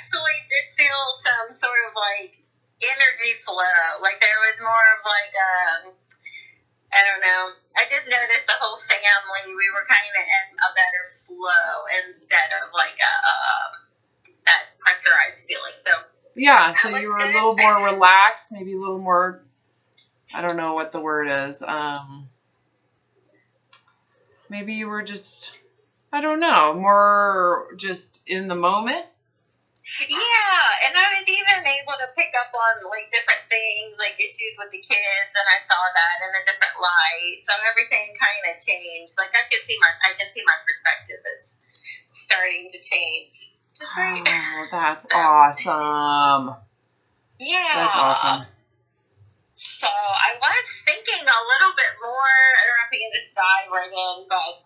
actually did feel some sort of like energy flow. Like there was more of like I don't know. I just noticed the whole family, we were kind of in a better flow instead of like that pressurized feeling. So yeah, so you were a little more relaxed, maybe a little more, I don't know what the word is. Maybe you were just, I don't know, more just in the moment. Yeah, and I was even able to pick up on like different things, like issues with the kids, and I saw that in a different light. So everything kind of changed. Like I can see my perspective is starting to change. Which is great. Oh, that's awesome. Yeah. That's awesome. So I was thinking a little bit more. I don't know if we can just dive right in, but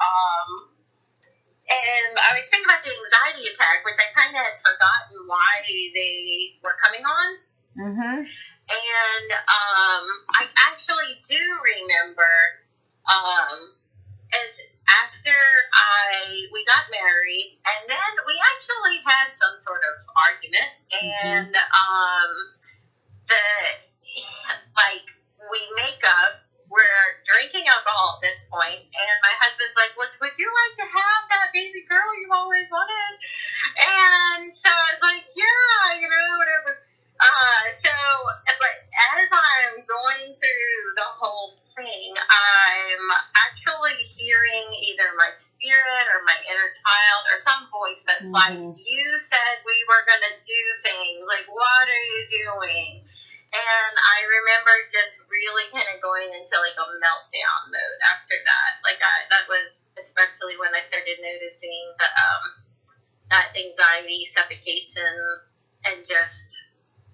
and I was thinking about the anxiety attack, which I kind of had forgotten why they were coming on. Mm-hmm. And I actually do remember as after we got married, and then we actually had some sort of argument, and we make up. We're drinking alcohol at this point, and my husband's like, would you like to have that baby girl you've always wanted? And so I was like, yeah, whatever. But as I'm going through the whole thing, I'm actually hearing either my spirit or my inner child or some voice that's like, you said we were going to do things. Like, what are you doing? And I remember just really kind of going into like a meltdown mode after that. Like that was especially when I started noticing the that anxiety, suffocation, and just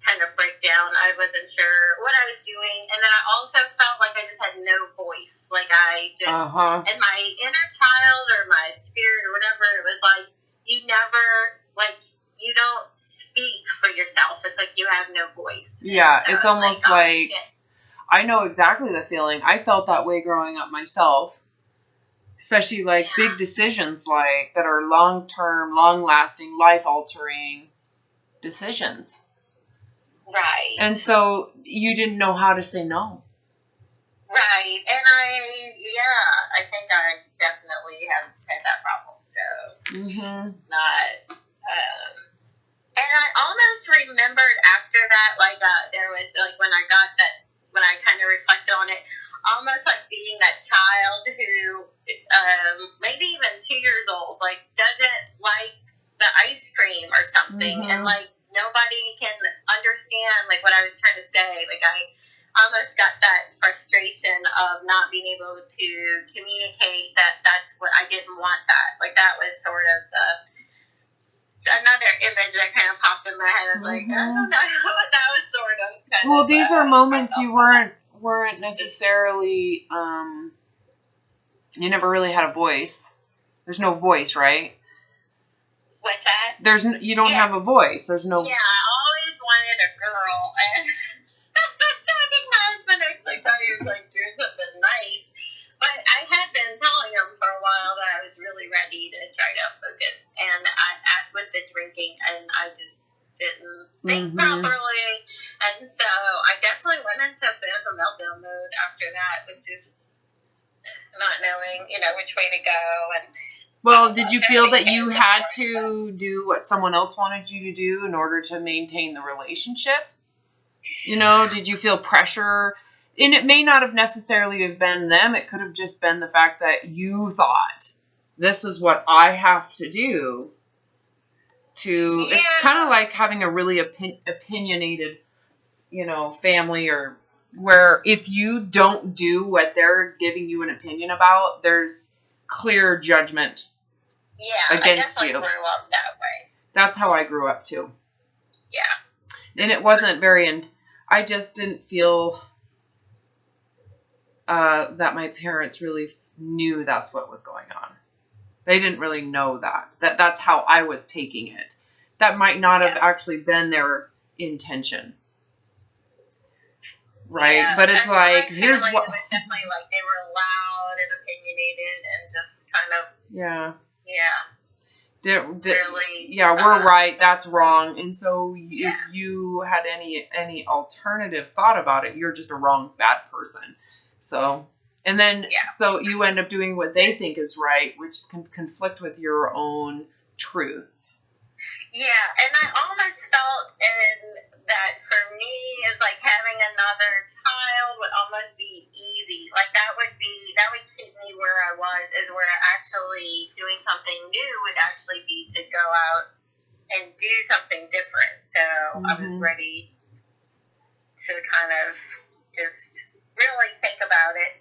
kind of breakdown. I wasn't sure what I was doing, and then I also felt like I just had no voice. Like I just and my inner child or my spirit or whatever, it was like you never like. You don't speak for yourself. It's like you have no voice. Yeah, so it's almost like I know exactly the feeling. I felt that way growing up myself, especially like big decisions like that are long-term, long-lasting, life-altering decisions. Right. And so you didn't know how to say no. Right. And I think I definitely have had that problem. So not. And I almost remembered after that, like, there was, like, when I kind of reflected on it, almost like being that child who, maybe even 2 years old, like, doesn't like the ice cream or something, and, like, nobody can understand, like, what I was trying to say. Like, I almost got that frustration of not being able to communicate that that's what I didn't want that. Like, that was sort of another image that kind of popped in my head. I was like, I don't know, but that was sort of kind well, of, these are moments you weren't necessarily, you never really had a voice. There's no voice, right? What's that? You don't have a voice. There's no. Yeah, I always wanted a girl, and I think my husband actually thought he was like doing something nice. But I had been telling him for a while that I was really ready to try to focus, and with the drinking, and I just didn't think properly, and so I definitely went into a bit of a meltdown mode after that, with just not knowing, which way to go. And well, did you feel that you had to do what someone else wanted you to do in order to maintain the relationship? Did you feel pressure? And it may not have necessarily have been them. It could have just been the fact that you thought, this is what I have to do. It's kind of like having a really opinionated, family, or where if you don't do what they're giving you an opinion about, there's clear judgment against you. I definitely grew up that way. That's how I grew up too. Yeah. And it wasn't I just didn't feel that my parents really knew that's what was going on. They didn't really know that's how I was taking it. That might not have actually been their intention. Right? Yeah, but it's like, here's what... It was definitely like they were loud and opinionated and just kind of... Yeah. Yeah. really. Yeah, we're right. That's wrong. And so if Yeah. you had any alternative thought about it, you're just a wrong, bad person. So, and then, Yeah. so you end up doing what they think is right, which can conflict with your own truth. Yeah, and I almost felt that for me is like having another child would almost be easy. Like that would keep me where I was, is where actually doing something new would actually be to go out and do something different. So I was ready to kind of just really think about it.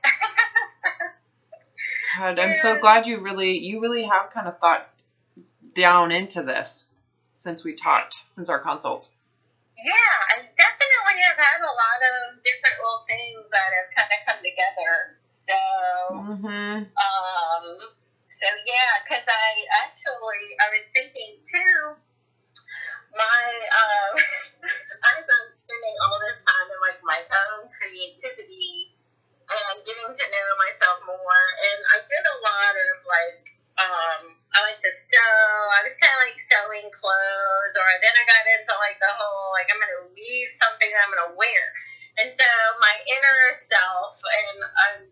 God, I'm so glad you really have kind of thought down into this since our consult. Yeah, I definitely have had a lot of different little things that have kind of come together. So, so yeah, because I was thinking too, as I'm spending all this time in like my own creativity and getting to know myself more, and I did a lot of like, I like to sew. I was kind of like sewing clothes, or then I got into like the whole, like, I'm going to weave something that I'm going to wear. And so my inner self, and I'm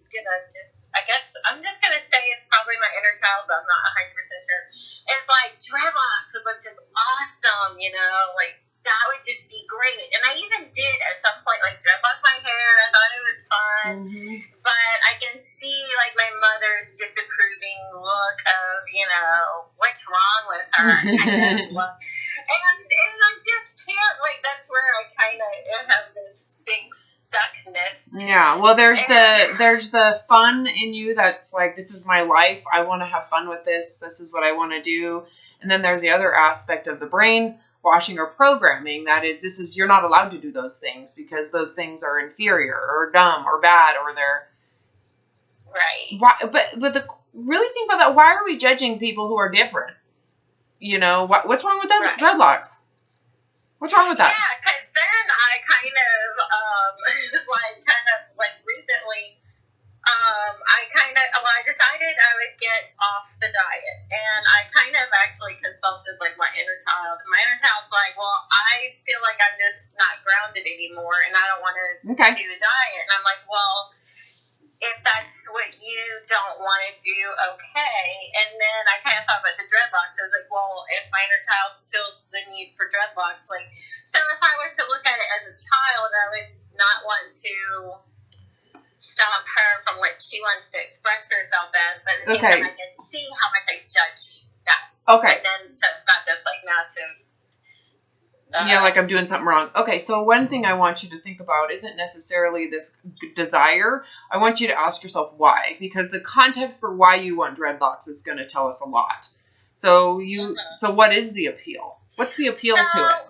just going to say it's probably my inner child, but I'm not 100% sure. It's like dreadlocks would look just awesome, like that would just be great. And I even did at some point like dreadlock my hair. I thought it was fun. But I can see like my mother's disapproving look of, what's wrong with her kind of look. And I just can't, like, that's where I kind of have this big stuckness. Yeah, well, there's the fun in you that's like, this is my life. I want to have fun with this. This is what I want to do. And then there's the other aspect of the brain washing or programming. That is, you're not allowed to do those things because those things are inferior or dumb or bad or they're right. Why? But really think about that. Why are we judging people who are different? What's wrong with those dreadlocks? What's wrong with that? Yeah, because then I kind of recently, I decided I would get off the diet, and I kind of actually consulted like my inner child, and my inner child's like, well, I feel like I'm just not grounded anymore, and I don't want to do the diet, and I'm like, well, if that's what you don't want to do, okay. And then I kind of thought about the dreadlocks. I was like, well, if my inner child feels the need for dreadlocks, like, so if I was to look at it as a child, I would not want to stop her from what she wants to express herself as, but at the same time, I can see how much I judge that. Okay. And then, so it's got this, like, massive... like I'm doing something wrong. Okay, so one thing I want you to think about isn't necessarily this desire. I want you to ask yourself why, because the context for why you want dreadlocks is going to tell us a lot. So so what is the appeal? What's the appeal to it?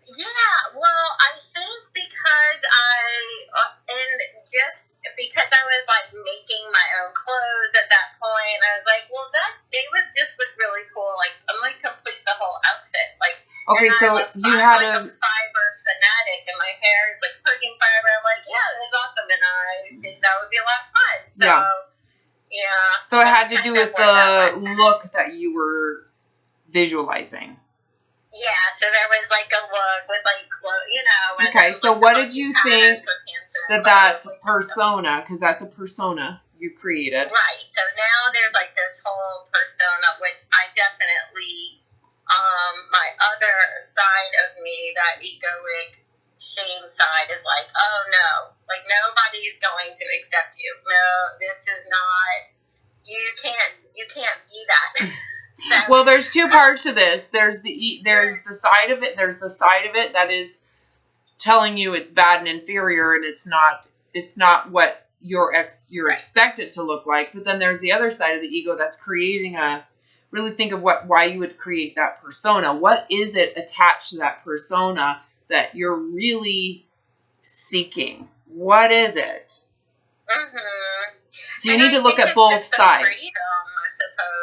Yeah, well, I think because I was like making my own clothes at that point, I was like, well, they would just look really cool. Like, I'm like complete the whole outfit. Like, okay, so you had a fiber fanatic, and my hair is like poking fiber. I'm like, yeah, that's awesome, and I think that would be a lot of fun. So, yeah. So it had to do with the look that you were visualizing. Yeah, so there was like a look with like clothes, Okay, so what did you think that persona, because that's a persona you created. Right, so now there's like this whole persona, which I definitely, my other side of me, that egoic shame side, is like, oh no, like nobody's going to accept you. No, this is not, you can't be that. Well, there's two parts to this. There's the side of it. There's the side of it that is telling you it's bad and inferior, and it's not what you're expected to look like. But then there's the other side of the ego that's creating really think of why you would create that persona. What is it attached to that persona that you're really seeking? What is it? Mm-hmm. So you need to look at both sides. Freedom, I suppose.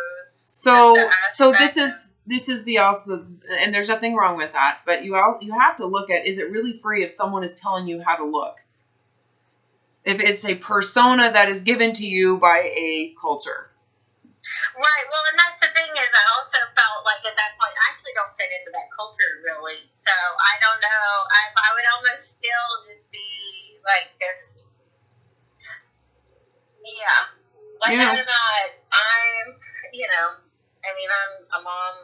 So this is the also, and there's nothing wrong with that, but you have to look at, is it really free if someone is telling you how to look? If it's a persona that is given to you by a culture. Right. Well, and that's the thing thing is, I also felt like at that point, I actually don't fit into that culture really. So I don't know. I would almost still just be like, yeah. Like, Yeah. I'm a mom,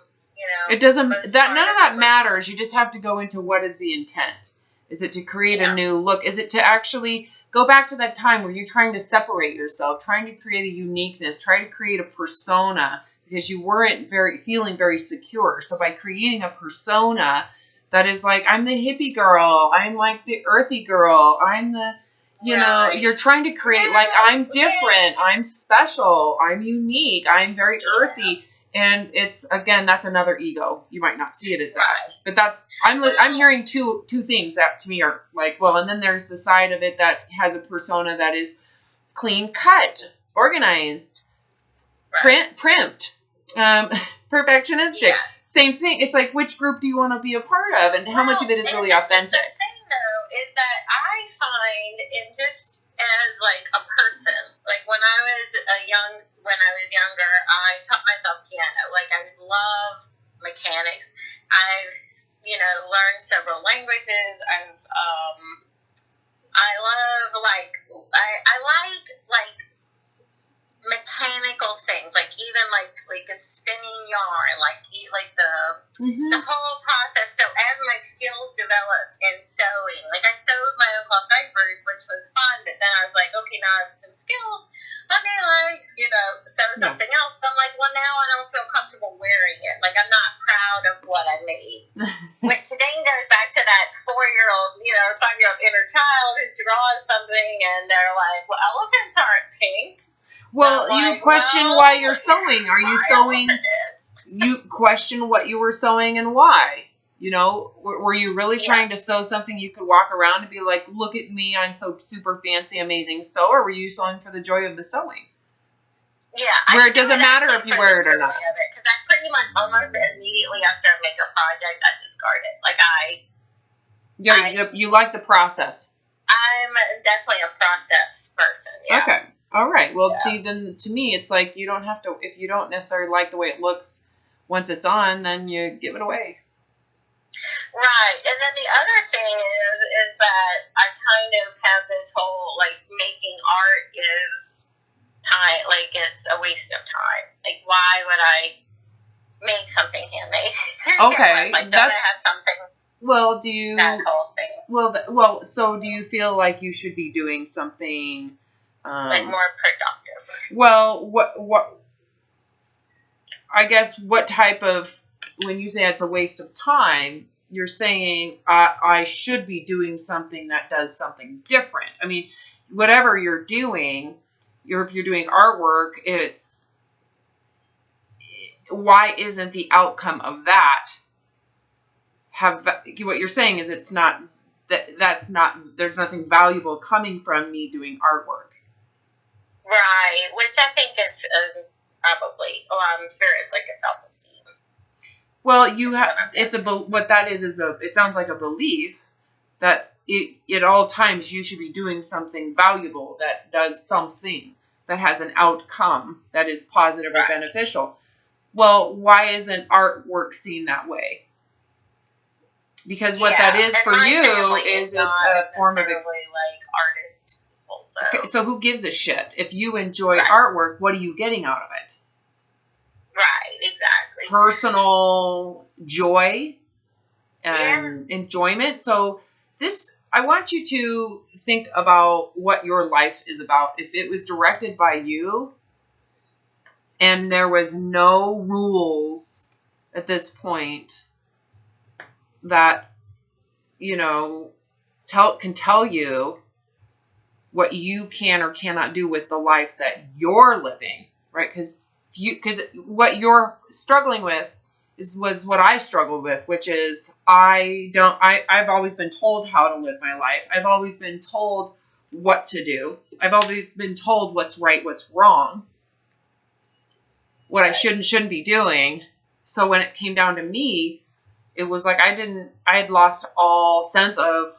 It doesn't, most that none of that part. matters. You just have to go into what is the intent. Is it to create a new look? Is it to actually go back to that time where you're trying to separate yourself, trying to create a uniqueness, trying to create a persona because you weren't feeling very secure. So by creating a persona that is like, I'm the hippie girl, I'm like the earthy girl, I'm the, you're trying to create like, I'm different, I'm special, I'm unique, I'm very earthy. And it's, again, that's another ego. You might not see it as that, but I'm hearing two things that to me are like, well, and then there's the side of it that has a persona that is clean cut, organized, primped, perfectionistic. Yeah. Same thing. It's like, which group do you want to be a part of, and how much of it is really authentic? The thing, though, is that I find in just as like a person, like when I was younger, I taught myself piano. Like I love mechanics. I've learned several languages. I like mechanical things, like even like a spinning yarn, like the whole process. So as my skills developed in sewing, like I sewed my own cloth diapers, which was fun, but then I was like, okay, now I have some skills, let me sew something else. But I'm like, well, now I don't feel comfortable wearing it. Like I'm not proud of what I made. Which then goes back to that 4-year-old, 5-year-old inner child who draws something and they're like, well, elephants aren't pink. Well, you question why you're sewing. Are you sewing? You question what you were sewing and why. Were you really trying to sew something you could walk around and be like, look at me, I'm so super fancy, amazing sewer? Or were you sewing for the joy of the sewing? Yeah. Where it doesn't matter if you wear it or not. Because I pretty much almost immediately after I make a project, I discard it. Like You like the process. I'm definitely a process person. Yeah. Okay. All right. Well, see, then to me, it's like you don't have to, if you don't necessarily like the way it looks once it's on, then you give it away. Right. And then the other thing is that I kind of have this whole, like, making art is time, like, it's a waste of time. Like, why would I make something handmade? Okay. Like, don't I have something? Well, do you... That whole thing. Well, so do you feel like you should be doing something... like more productive. Well, what? I guess what type of, when you say it's a waste of time, you're saying I should be doing something that does something different. I mean, whatever you're doing, if you're doing artwork, it's why isn't the outcome of that what you're saying is it's not that's not there's nothing valuable coming from me doing artwork. Right, which I think is probably. Well, I'm sure it's like a self-esteem. Well, you have what that is it sounds like a belief that at all times you should be doing something valuable that does something that has an outcome that is positive or beneficial. Well, why isn't artwork seen that way? Because what that is for you is it's a form of like artist. Okay, so who gives a shit? If you enjoy artwork, what are you getting out of it? Right, exactly. Personal joy and enjoyment. So I want you to think about what your life is about. If it was directed by you and there was no rules at this point that, can tell you what you can or cannot do with the life that you're living, right? Because what you're struggling with was what I struggled with, which is I've always been told how to live my life. I've always been told what to do. I've always been told what's right, what's wrong, what I should and shouldn't be doing. So when it came down to me, it was like I had lost all sense of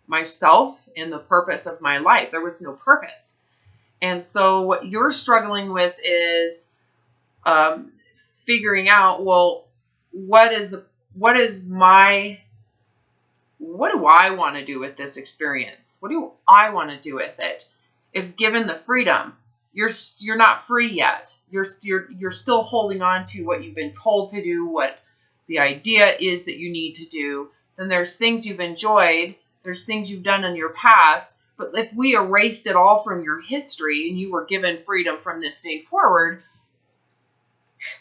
myself and the purpose of my life. There was no purpose. And so what you're struggling with is figuring out, well, what do I want to do with this experience? What do I want to do with it? If given the freedom, you're not free yet. You're still holding on to what you've been told to do, what the idea is that you need to do. Then there's things you've enjoyed. There's things you've done in your past. But if we erased it all from your history and you were given freedom from this day forward,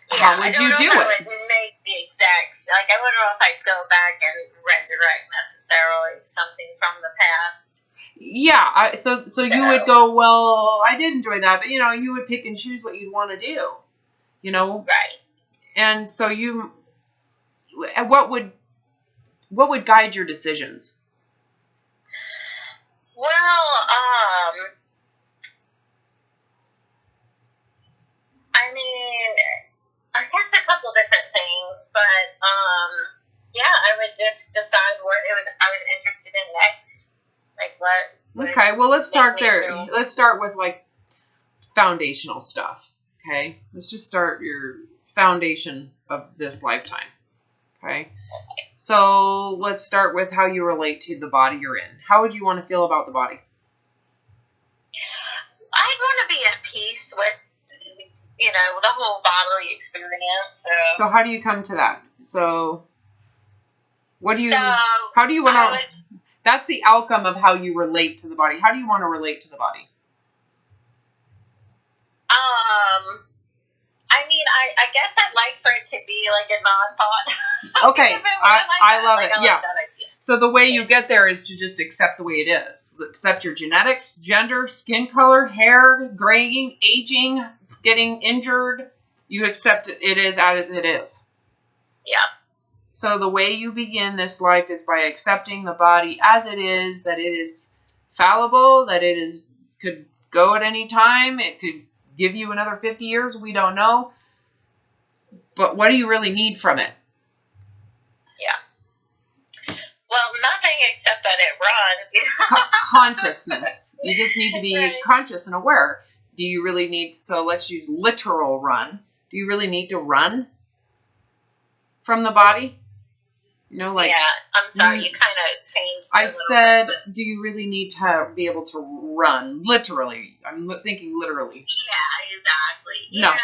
how would you do it? I don't know if I would make the exact, like, I wouldn't know if I'd go back and resurrect necessarily something from the past. Yeah, so you would go, well, I did enjoy that, but, you would pick and choose what you'd want to do, Right. And so what would guide your decisions? Well, I mean, I guess a couple different things, but yeah, I would just decide what I was interested in next. Like what? Okay, well, let's start there. Let's start with like foundational stuff. Okay, let's just start your foundation of this lifetime. Okay, so let's start with how you relate to the body you're in. How would you want to feel about the body? I'd want to be at peace with, the whole bodily experience. So how do you come to that? So how do you want to, that's the outcome of how you relate to the body. How do you want to relate to the body? I mean, I guess I'd like for it to be like a non-thought. Okay, I love it. Yeah. So the way you get there is to just accept the way it is. Accept your genetics, gender, skin color, hair, graying, aging, getting injured. You accept it is as it is. Yeah. So the way you begin this life is by accepting the body as it is, that it is fallible, that it could go at any time. It could give you another 50 years. We don't know. But what do you really need from it? Yeah. Well, nothing except that it runs. Consciousness. You just need to be conscious and aware. Do you really need, so let's use literal run. Do you really need to run from the body? Yeah, I'm sorry, you kind of changed I said, do you really need to be able to run? Literally. I'm thinking literally. Yeah, exactly. No. At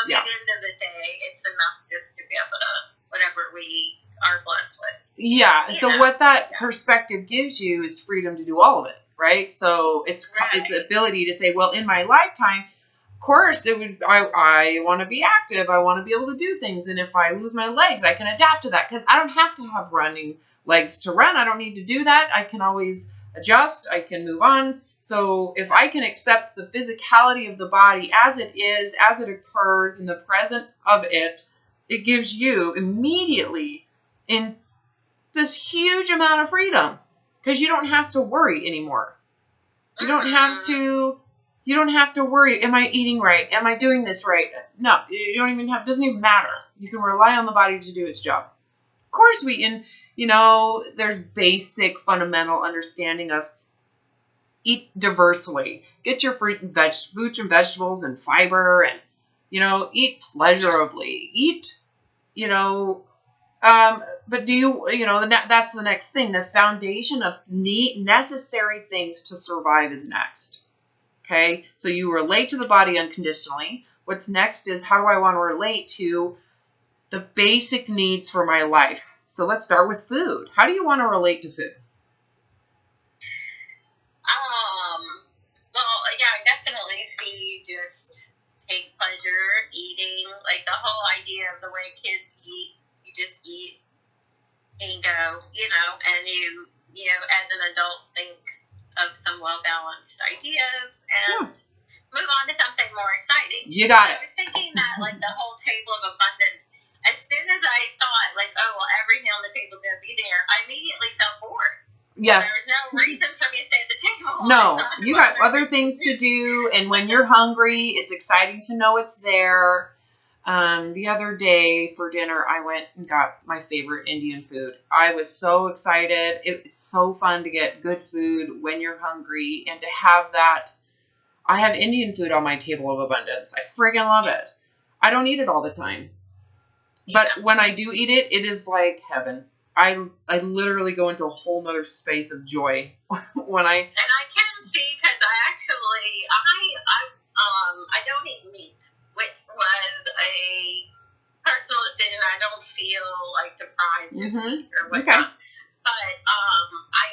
the end of the day, it's enough just to be able to, whatever we are blessed with. Yeah, so what that perspective gives you is freedom to do all of it, right? So it's ability to say, well, in my lifetime, of course, I want to be active. I want to be able to do things. And if I lose my legs, I can adapt to that because I don't have to have running legs to run. I don't need to do that. I can always adjust. I can move on. So if I can accept the physicality of the body as it is, as it occurs in the present of it, it gives you immediately in this huge amount of freedom because you don't have to worry anymore. You don't have to worry, am I eating right? Am I doing this right? No, you don't even it doesn't even matter. You can rely on the body to do its job. Of course, there's basic fundamental understanding of eat diversely. Get your fruits and vegetables and fiber and, eat pleasurably. Eat, but do you, that's the next thing. The foundation of necessary things to survive is next. Okay, so you relate to the body unconditionally. What's next is how do I want to relate to the basic needs for my life? So let's start with food. How do you want to relate to food? Well, yeah, I definitely see you just take pleasure eating, like the whole idea of the way kids eat. You just eat and go, and you as an adult think of some well-balanced ideas and move on to something more exciting. You got it. I was thinking that, like, the whole table of abundance, as soon as I thought, like, oh, well, everything on the table is going to be there, I immediately felt bored. Yes. There was no reason for me to stay at the table. No, you got other things to do, and when you're hungry, it's exciting to know it's there. The other day for dinner, I went and got my favorite Indian food. I was so excited. It's so fun to get good food when you're hungry and to have that. I have Indian food on my table of abundance. I friggin' love it. I don't eat it all the time. But when I do eat it, it is like heaven. I literally go into a whole nother space of joy when I. And I can see, because I don't eat meat, which was a personal decision. I don't feel like deprived of meat or whatnot. Okay. But I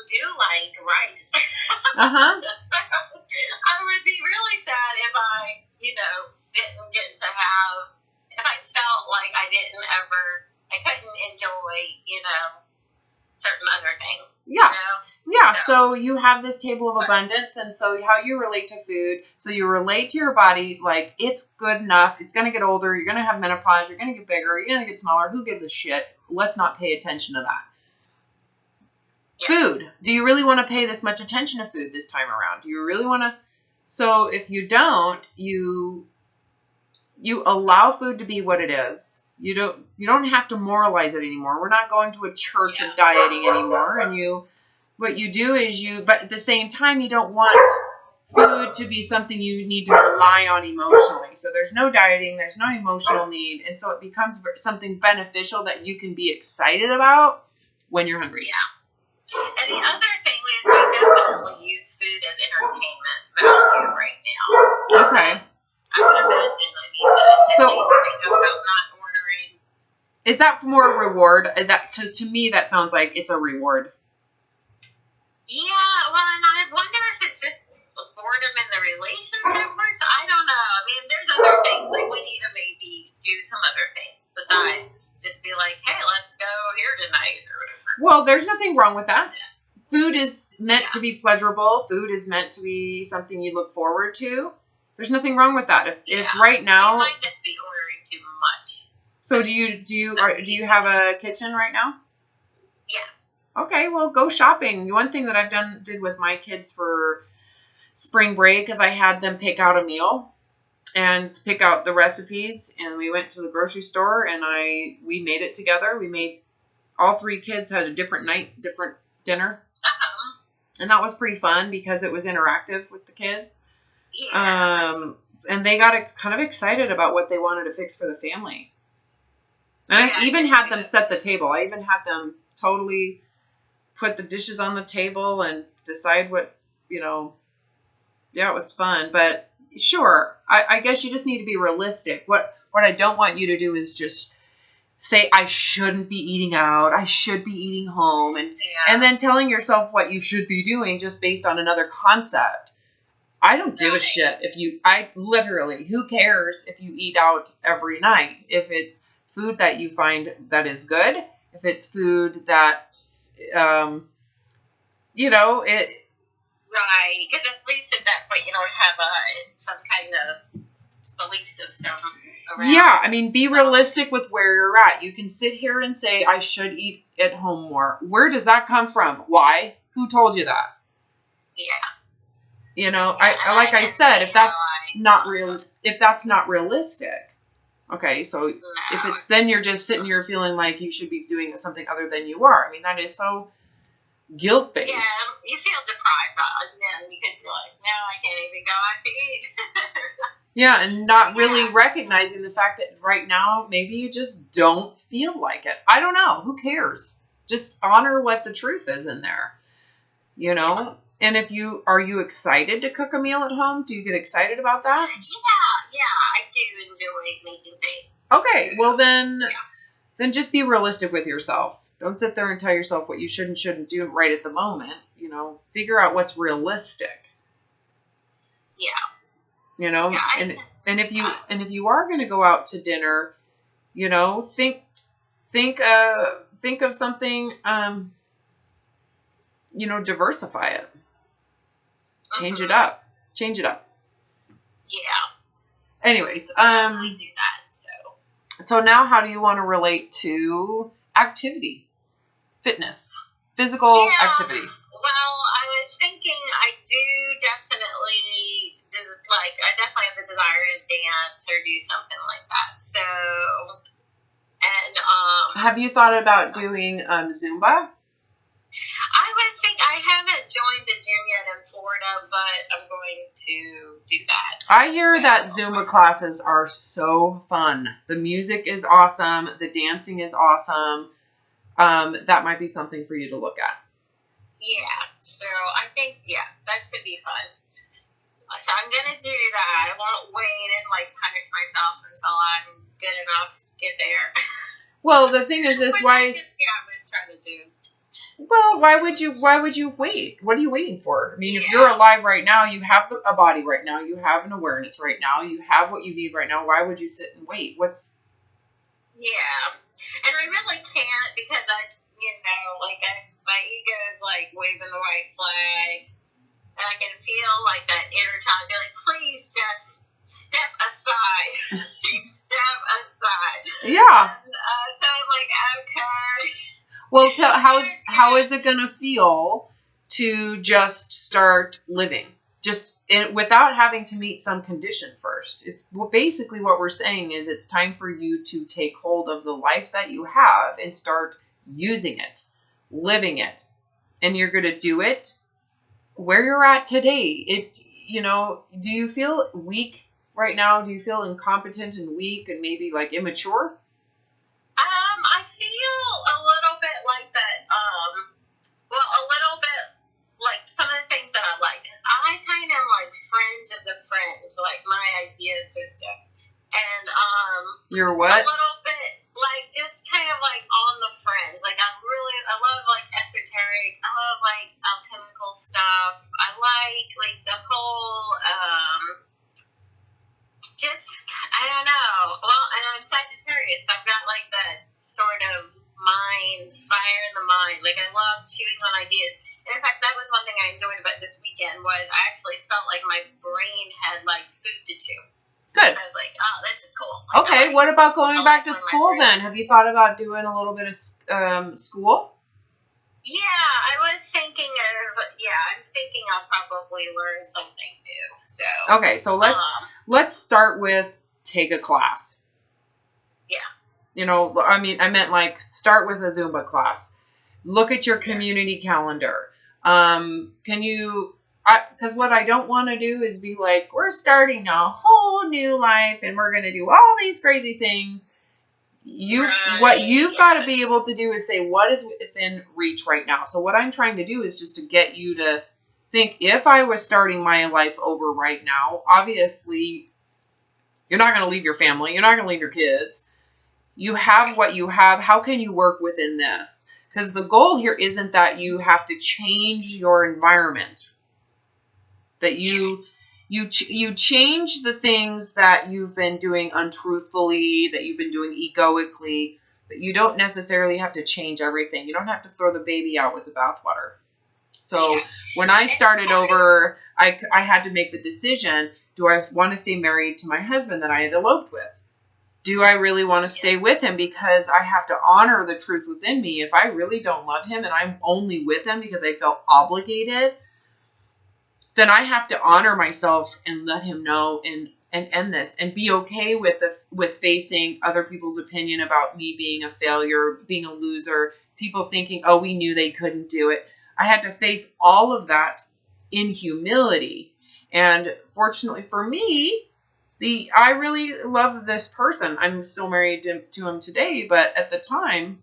do like rice. Uh-huh. I would be really sad if I, didn't get to have, if I felt like I couldn't enjoy, certain other things. Yeah. Yeah, So so you have this table of abundance, and so how you relate to food, so you relate to your body like it's good enough, it's going to get older, you're going to have menopause, you're going to get bigger, you're going to get smaller, who gives a shit? Let's not pay attention to that. Yeah. Food. Do you really want to pay this much attention to food this time around? Do you really want to? So if you don't, you allow food to be what it is. You don't have to moralize it anymore. We're not going to a church of dieting anymore. And what you do is but at the same time, you don't want food to be something you need to rely on emotionally. So there's no dieting, there's no emotional need. And so it becomes something beneficial that you can be excited about when you're hungry. Yeah. And the other thing is we definitely use food as entertainment value right now. So Okay. I would imagine I need to at least think about not ordering. Is that more reward? Because to me that sounds like it's a reward. Yeah, well, and I wonder if it's just boredom in the relationship, or I don't know. I mean, there's other things, like we need to maybe do some other things besides just be like, hey, let's go here tonight or whatever. Well, there's nothing wrong with that. Food is meant to be pleasurable. Food is meant to be something you look forward to. There's nothing wrong with that. If right now, we might just be ordering too much. So do you have a kitchen right now? Yeah. Okay, well, go shopping. One thing that I've did with my kids for spring break is I had them pick out a meal and pick out the recipes, and we went to the grocery store and we made it together. All three kids had a different dinner. Uh-huh. And that was pretty fun because it was interactive with the kids. Yeah. And they got kind of excited about what they wanted to fix for the family. And I even had them set the table. I even had them totally put the dishes on the table and decide what, it was fun. But sure, I guess you just need to be realistic. What I don't want you to do is just say, I shouldn't be eating out, I should be eating home, and then telling yourself what you should be doing just based on another concept. I don't give a shit who cares if you eat out every night? If it's food that you find that is good, if it's food that, Right, because at least at that point you don't have some kind of belief system around. Yeah, I mean, be realistic with where you're at. You can sit here and say, I should eat at home more. Where does that come from? Why? Who told you that? Yeah. Like I said, if that's not realistic, okay, so if it's, then you're just sitting here feeling like you should be doing something other than you are. I mean, that is so guilt-based. Yeah, you feel deprived then because you're like, no, I can't even go out to eat. Yeah, and not really recognizing the fact that right now, maybe you just don't feel like it. I don't know. Who cares? Just honor what the truth is in there, And are you excited to cook a meal at home? Do you get excited about that? Yeah, I do enjoy making things. Okay, well then just be realistic with yourself. Don't sit there and tell yourself what you should and shouldn't do right at the moment. Figure out what's realistic. Yeah. And if you are going to go out to dinner, think of something, diversify it. Change it up. Yeah. Anyways, we do that, so now how do you want to relate to activity, fitness, physical activity? Well, I was thinking I definitely have a desire to dance or do something like that. So, and have you thought about doing Zumba? I was thinking I haven't joined the gym yet in Florida, but I'm going to do that. I hear that Zumba classes are so fun. The music is awesome. The dancing is awesome. That might be something for you to look at. Yeah, so I think, that should be fun. So I'm going to do that. I won't wait and, punish myself until I'm good enough to get there. Well, the thing is this, why... I was trying to do. Well, why would you wait? What are you waiting for? I mean, if you're alive right now, you have a body right now, you have an awareness right now, you have what you need right now. Why would you sit and wait? Yeah. And I really can't because my ego is waving the white flag. And I can feel that inner child be like, please just step aside. Step aside. Yeah. And, so I'm like, okay. Well, so how is it going to feel to just start living? Without having to meet some condition first. Basically what we're saying is it's time for you to take hold of the life that you have and start using it, living it. And you're going to do it where you're at today. Do you feel weak right now? Do you feel incompetent and weak and maybe immature? I feel a little bit like that, a little bit like some of the things that I like. I kind of like Friends of the Friends, my idea system. And, You're what? A little bit, just kind of on the Friends. I love, esoteric, I love, alchemical stuff. I like the whole, I don't know. Well, and I'm Sagittarius. I've got that sort of mind, fire in the mind. I love chewing on ideas. And in fact, that was one thing I enjoyed about this weekend was I actually felt like my brain had food to chew. Good. I was like, oh, this is cool. Okay, what about going back to school then? Have you thought about doing a little bit of school? Yeah, I was thinking I'm thinking I'll probably learn something new. So okay, so let's start with take a class. Yeah. I meant start with a Zumba class. Look at your community calendar. Because what I don't want to do is be we're starting a whole new life and we're going to do all these crazy things. What you've got to be able to do is say what is within reach right now. So what I'm trying to do is just to get you to think, if I was starting my life over right now, obviously you're not going to leave your family. You're not going to leave your kids. You have what you have. How can you work within this? Because the goal here isn't that you have to change your environment. That you change the things that you've been doing untruthfully, that you've been doing egoically, but you don't necessarily have to change everything. You don't have to throw the baby out with the bathwater. So when I started over, I had to make the decision, do I want to stay married to my husband that I had eloped with? Do I really want to stay with him? Because I have to honor the truth within me. If I really don't love him and I'm only with him because I felt obligated, then I have to honor myself and let him know and end this and be okay with facing other people's opinion about me being a failure, being a loser, people thinking, oh, we knew they couldn't do it. I had to face all of that in humility. And fortunately for me, I really love this person. I'm still married to him today, but at the time,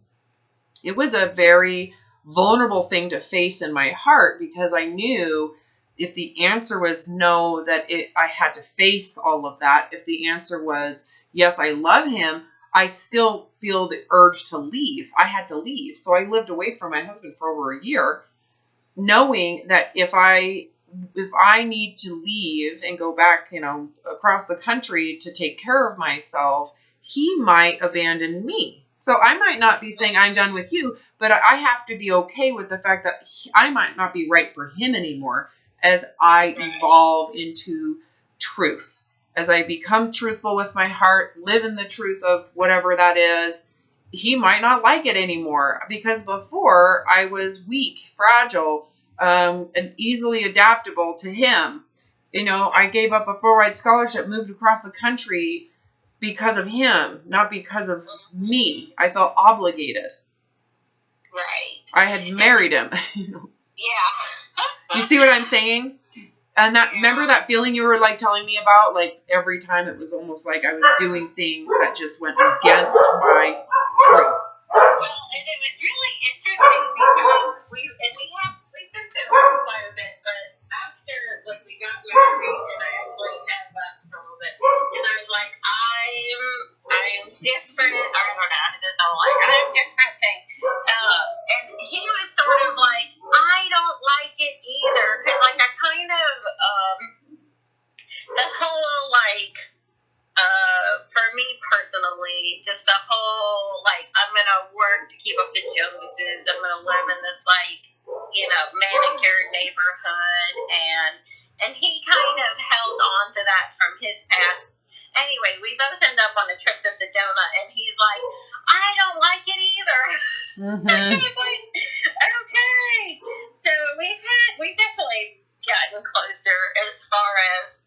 it was a very vulnerable thing to face in my heart because I knew if the answer was no, I had to face all of that. If the answer was yes, I love him, I still feel the urge to leave. I had to leave. So I lived away from my husband for over a year, knowing that if I need to leave and go back, across the country to take care of myself, he might abandon me. So I might not be saying I'm done with you, but I have to be okay with the fact that I might not be right for him anymore as I evolve into truth. As I become truthful with my heart, live in the truth of whatever that is, he might not like it anymore. Because before, I was weak, fragile, and easily adaptable to him. I gave up a full-ride scholarship, moved across the country because of him, not because of me. I felt obligated. Right. I had married him. Yeah. You see what I'm saying? And that, remember that feeling you were like telling me about? Like every time it was almost like I was doing things that just went against my truth. Well, and it was really interesting because we've been through quite a bit, but after like we got married and I actually had left for a little bit, and I was like, I am different. I don't know how to do sound like I'm different thing. And he was sort of like, I don't like it either, because like I kind of the whole like. For me personally, just the whole, like, I'm going to work to keep up the Joneses. I'm going to live in this, like, manicured neighborhood. And he kind of held on to that from his past. Anyway, we both end up on a trip to Sedona, and he's like, I don't like it either. Mm-hmm. Like, okay. So we've definitely gotten closer as far as,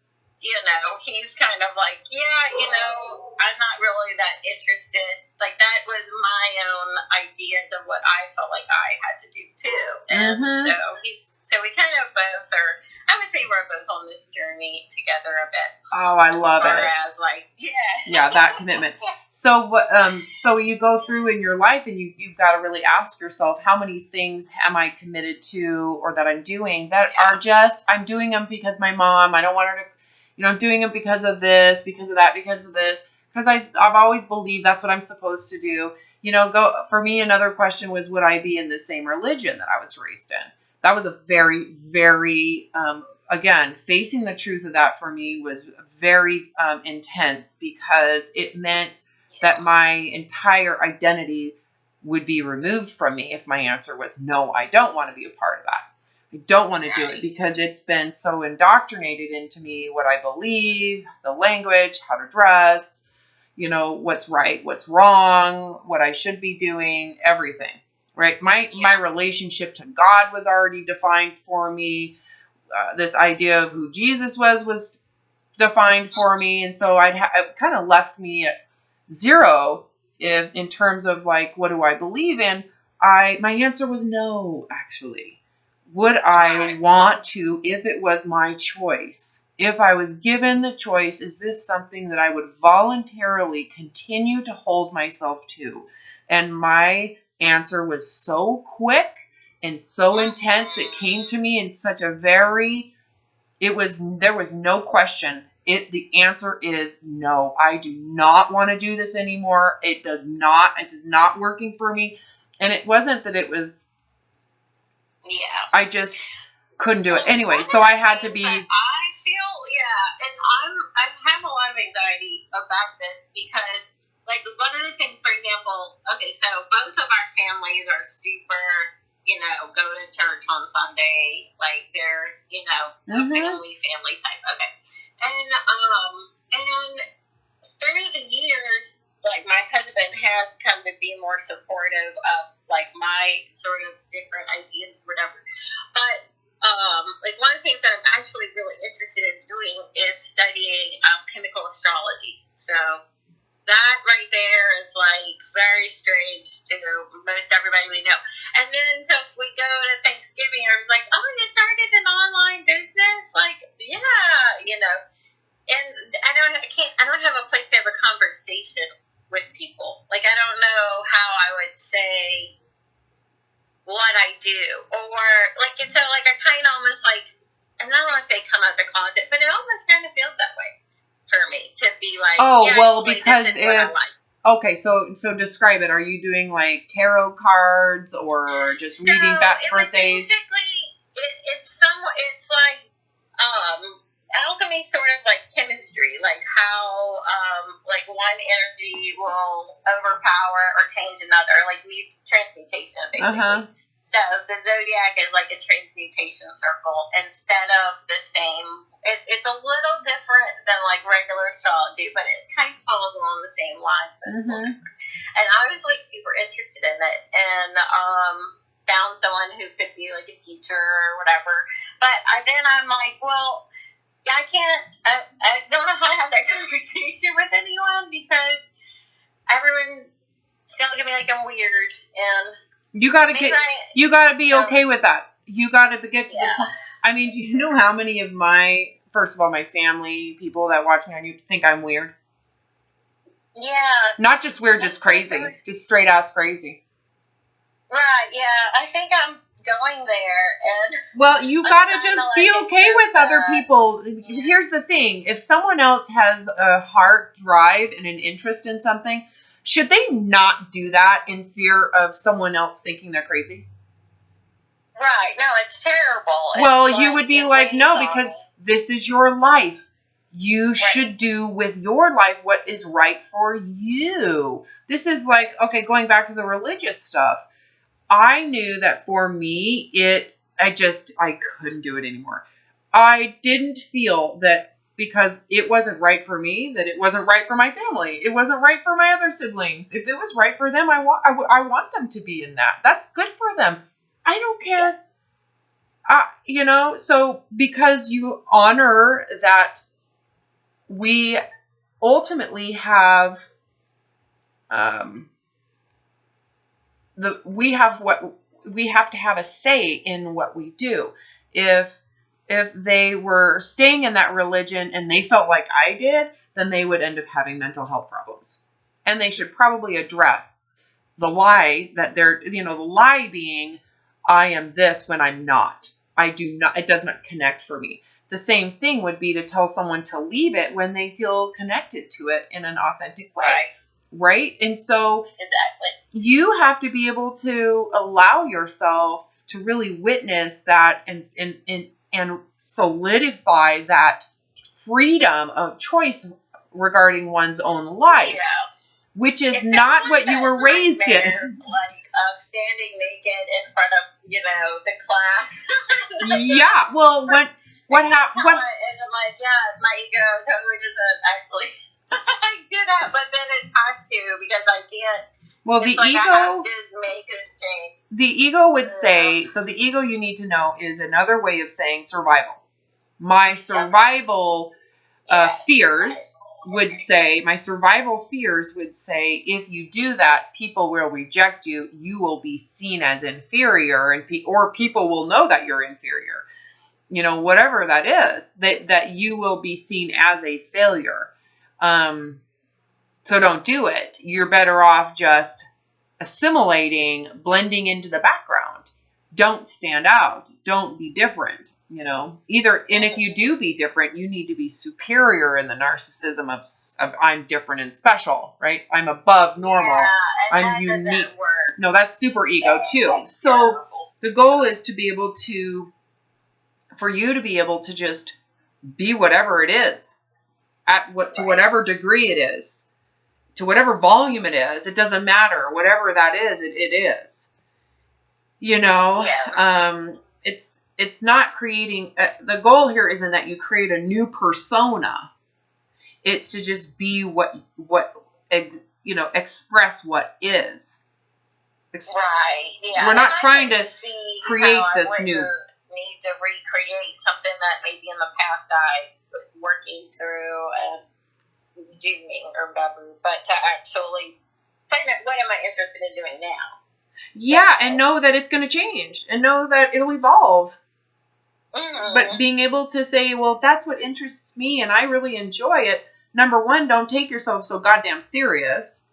he's kind of like, I'm not really that interested. Like, that was my own ideas of what I felt like I had to do, too. And so we kind of both are, I would say we're both on this journey together a bit. Oh, I love it. As like, yeah, that commitment. So what? So you go through in your life, and you've got to really ask yourself, how many things am I committed to, or that I'm doing that are just I'm doing them because my mom. I don't want her to. I'm doing it because of this, because of that, because of this. Because I've always believed that's what I'm supposed to do. For me, another question was, would I be in the same religion that I was raised in? That was a very, very, again, facing the truth of that for me was very intense, because it meant that my entire identity would be removed from me if my answer was, no, I don't want to be a part of that. I don't want to do it, because it's been so indoctrinated into me, what I believe, the language, how to dress, what's right, what's wrong, what I should be doing, everything, right? My relationship to God was already defined for me. This idea of who Jesus was defined for me. And so it kind of left me at zero in terms of like, what do I believe in? My answer was no, actually. Would I want to, if it was my choice, if I was given the choice, is this something that I would voluntarily continue to hold myself to? And my answer was so quick and so intense. It came to me in such a there was no question. The answer is no. I do not want to do this anymore. It is not working for me. And it wasn't that it was, I just couldn't do it. Anyway, so I had to be. I feel, and I have a lot of anxiety about this because, like, one of the things, for example, okay, so both of our families are super, go to church on Sunday, like they're, family type. Okay. And through the years, like, my husband has come to be more supportive of, like, my sort of different ideas, whatever. But, like, one of the things that I'm actually really interested in doing is studying chemical astrology. So that right there is, like, very strange to most everybody we know. And then, so if we go to Thanksgiving, I was like, oh, you started an online business? Like, and I don't have a place to have a conversation with people. Like, I don't know how I would say what I do, or like, and so like I kind of almost like, and I don't want to say come out the closet, but it almost kind of feels that way for me to be like, because this is what I like. Okay, so describe it. Are you doing like tarot cards or just reading back birthdays? Basically, it's like alchemy, sort of like chemistry, like how like one energy will overpower or change another, like transmutation, basically. So the zodiac is like a transmutation circle instead of the same. It's a little different than like regular astrology, but it kind of follows along the same lines. But it's a little different. And I was like super interested in it, and found someone who could be like a teacher or whatever. But then I'm like, well, I don't know how to have that conversation with anyone because everyone's gonna be like I'm weird, and you gotta be okay with that. You got to get to the Yeah. point. I mean, do you know how many of first of all, my family, people that watch me on YouTube think I'm weird? Yeah. Not just weird, just crazy. Just straight ass crazy. Right, yeah. I think I'm going there, and well, you got to just be okay with other that. people. Yeah. Here's the thing. If someone else has a heart drive and an interest in something, should they not do that in fear of someone else thinking they're crazy? Right. No, it's terrible. Well, it's you would be like, no, because this is your life. You should do with your life what is right for you. This is like, okay, going back to the religious stuff. I knew that for me, I couldn't do it anymore. I didn't feel that because it wasn't right for me, that it wasn't right for my family. It wasn't right for my other siblings. If it was right for them, I want them to be in that. That's good for them. I don't care. So because you honor that we ultimately have, we have to have a say in what we do. If they were staying in that religion and they felt like I did, then they would end up having mental health problems. And they should probably address the lie that the lie being, I am this when I'm not. I do not, it does not connect for me. The same thing would be to tell someone to leave it when they feel connected to it in an authentic way. Right? And so exactly, you have to be able to allow yourself to really witness that and solidify that freedom of choice regarding one's own life, which is not what you were raised in. Like standing naked in front of the class. Yeah. Well, what happened? And I'm like, yeah, my ego totally doesn't actually. I do that, but then it has to because I can't. Well, the ego. I have to make this change. The ego would say, so the ego, you need to know, is another way of saying survival. My survival fears would say, if you do that, people will reject you. You will be seen as inferior, or people will know that you're inferior. Whatever that is, that you will be seen as a failure. So don't do it. You're better off just assimilating, blending into the background. Don't stand out. Don't be different. And if you do be different, you need to be superior in the narcissism of I'm different and special, right? I'm above normal. Yeah, I'm unique. No, that's super ego too. So the goal is to be able to, for you to be able to just be whatever it is, to whatever degree it is, to whatever volume it is. It doesn't matter. Whatever that is, it is. It's not creating. The goal here isn't that you create a new persona. It's to just be express what is. Right. Yeah. We're not trying to create this new. Need to recreate something that maybe in the past I was working through and was doing or whatever, but to actually find out what am I interested in doing now. Yeah, and know that it's going to change and know that it'll evolve. Mm-hmm. But being able to say, well, that's what interests me and I really enjoy it. Number one, don't take yourself so goddamn serious.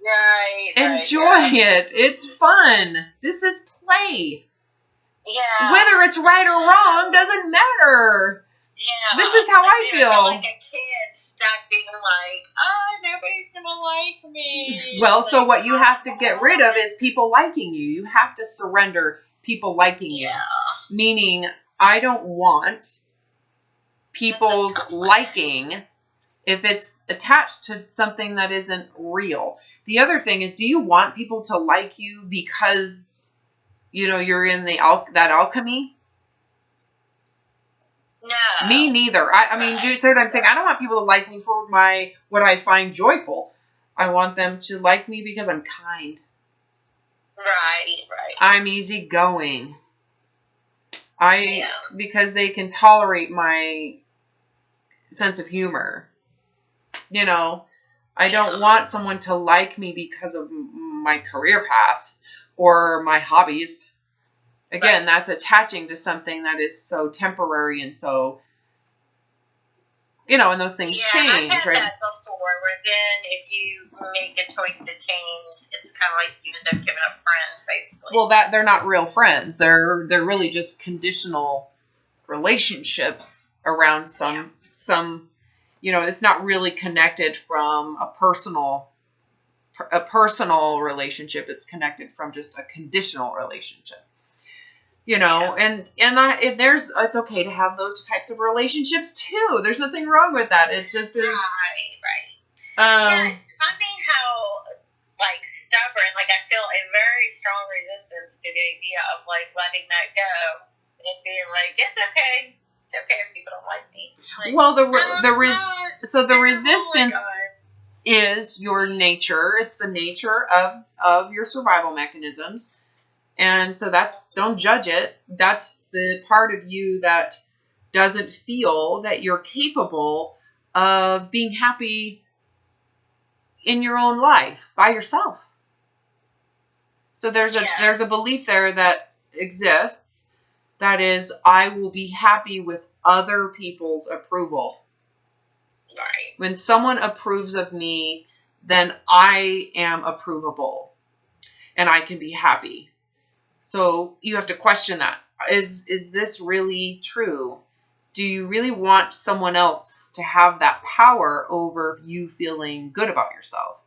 Right. Enjoy it. It's fun. This is play. Yeah. Whether it's right or wrong doesn't matter. Yeah. This is how I feel. Like a kid stuck being like, nobody's going to like me. Well, so what you have to get rid of is people liking you. You have to surrender people liking you. Meaning, I don't want people's liking if it's attached to something that isn't real. The other thing is, do you want people to like you because you're in that alchemy? No. Me neither. I mean, do you see what I'm saying? I don't want people to like me for what I find joyful. I want them to like me because I'm kind. Right. I'm easygoing. Because they can tolerate my sense of humor. I don't want someone to like me because of my career path or my hobbies. Again, that's attaching to something that is so temporary and so, and those things change, I've had right? that before, where then if you make a choice to change, it's kind of like you end up giving up friends, basically. Well, they're not real friends. They're really just conditional relationships around some, it's not really connected from a personal relationship. It's connected from just a conditional relationship. And it's okay to have those types of relationships too. There's nothing wrong with that. It's just right. It's funny how stubborn. I feel a very strong resistance to the idea of letting that go and being it's okay. It's okay if people don't like me. Well, the resistance is your nature. It's the nature of your survival mechanisms. And so don't judge it. That's the part of you that doesn't feel that you're capable of being happy in your own life by yourself. So there's a belief there that exists that is, I will be happy with other people's approval. Right. When someone approves of me, then I am approvable and I can be happy. So you have to question that. Is this really true? Do you really want someone else to have that power over you feeling good about yourself?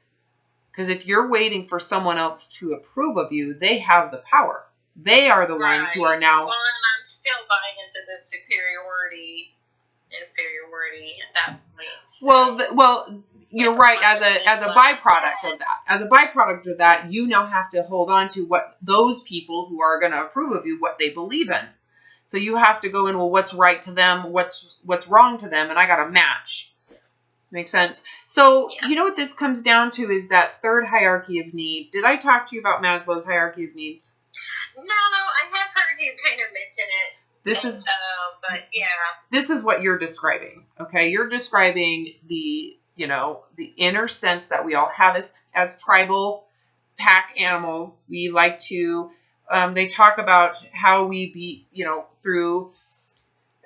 Because if you're waiting for someone else to approve of you, they have the power. They are the ones who are now... Well, and I'm still buying into the superiority, inferiority, that means. Well, you're right. As a byproduct of that, you now have to hold on to what those people who are going to approve of you, what they believe in. So you have to go in, well, what's right to them, what's wrong to them, and I got to match. Makes sense? So you know what this comes down to is that third hierarchy of need. Did I talk to you about Maslow's hierarchy of needs? No, I have heard you kind of mention it. This is what you're describing. Okay, you're describing the inner sense that we all have as tribal pack animals. We like to, they talk about how we through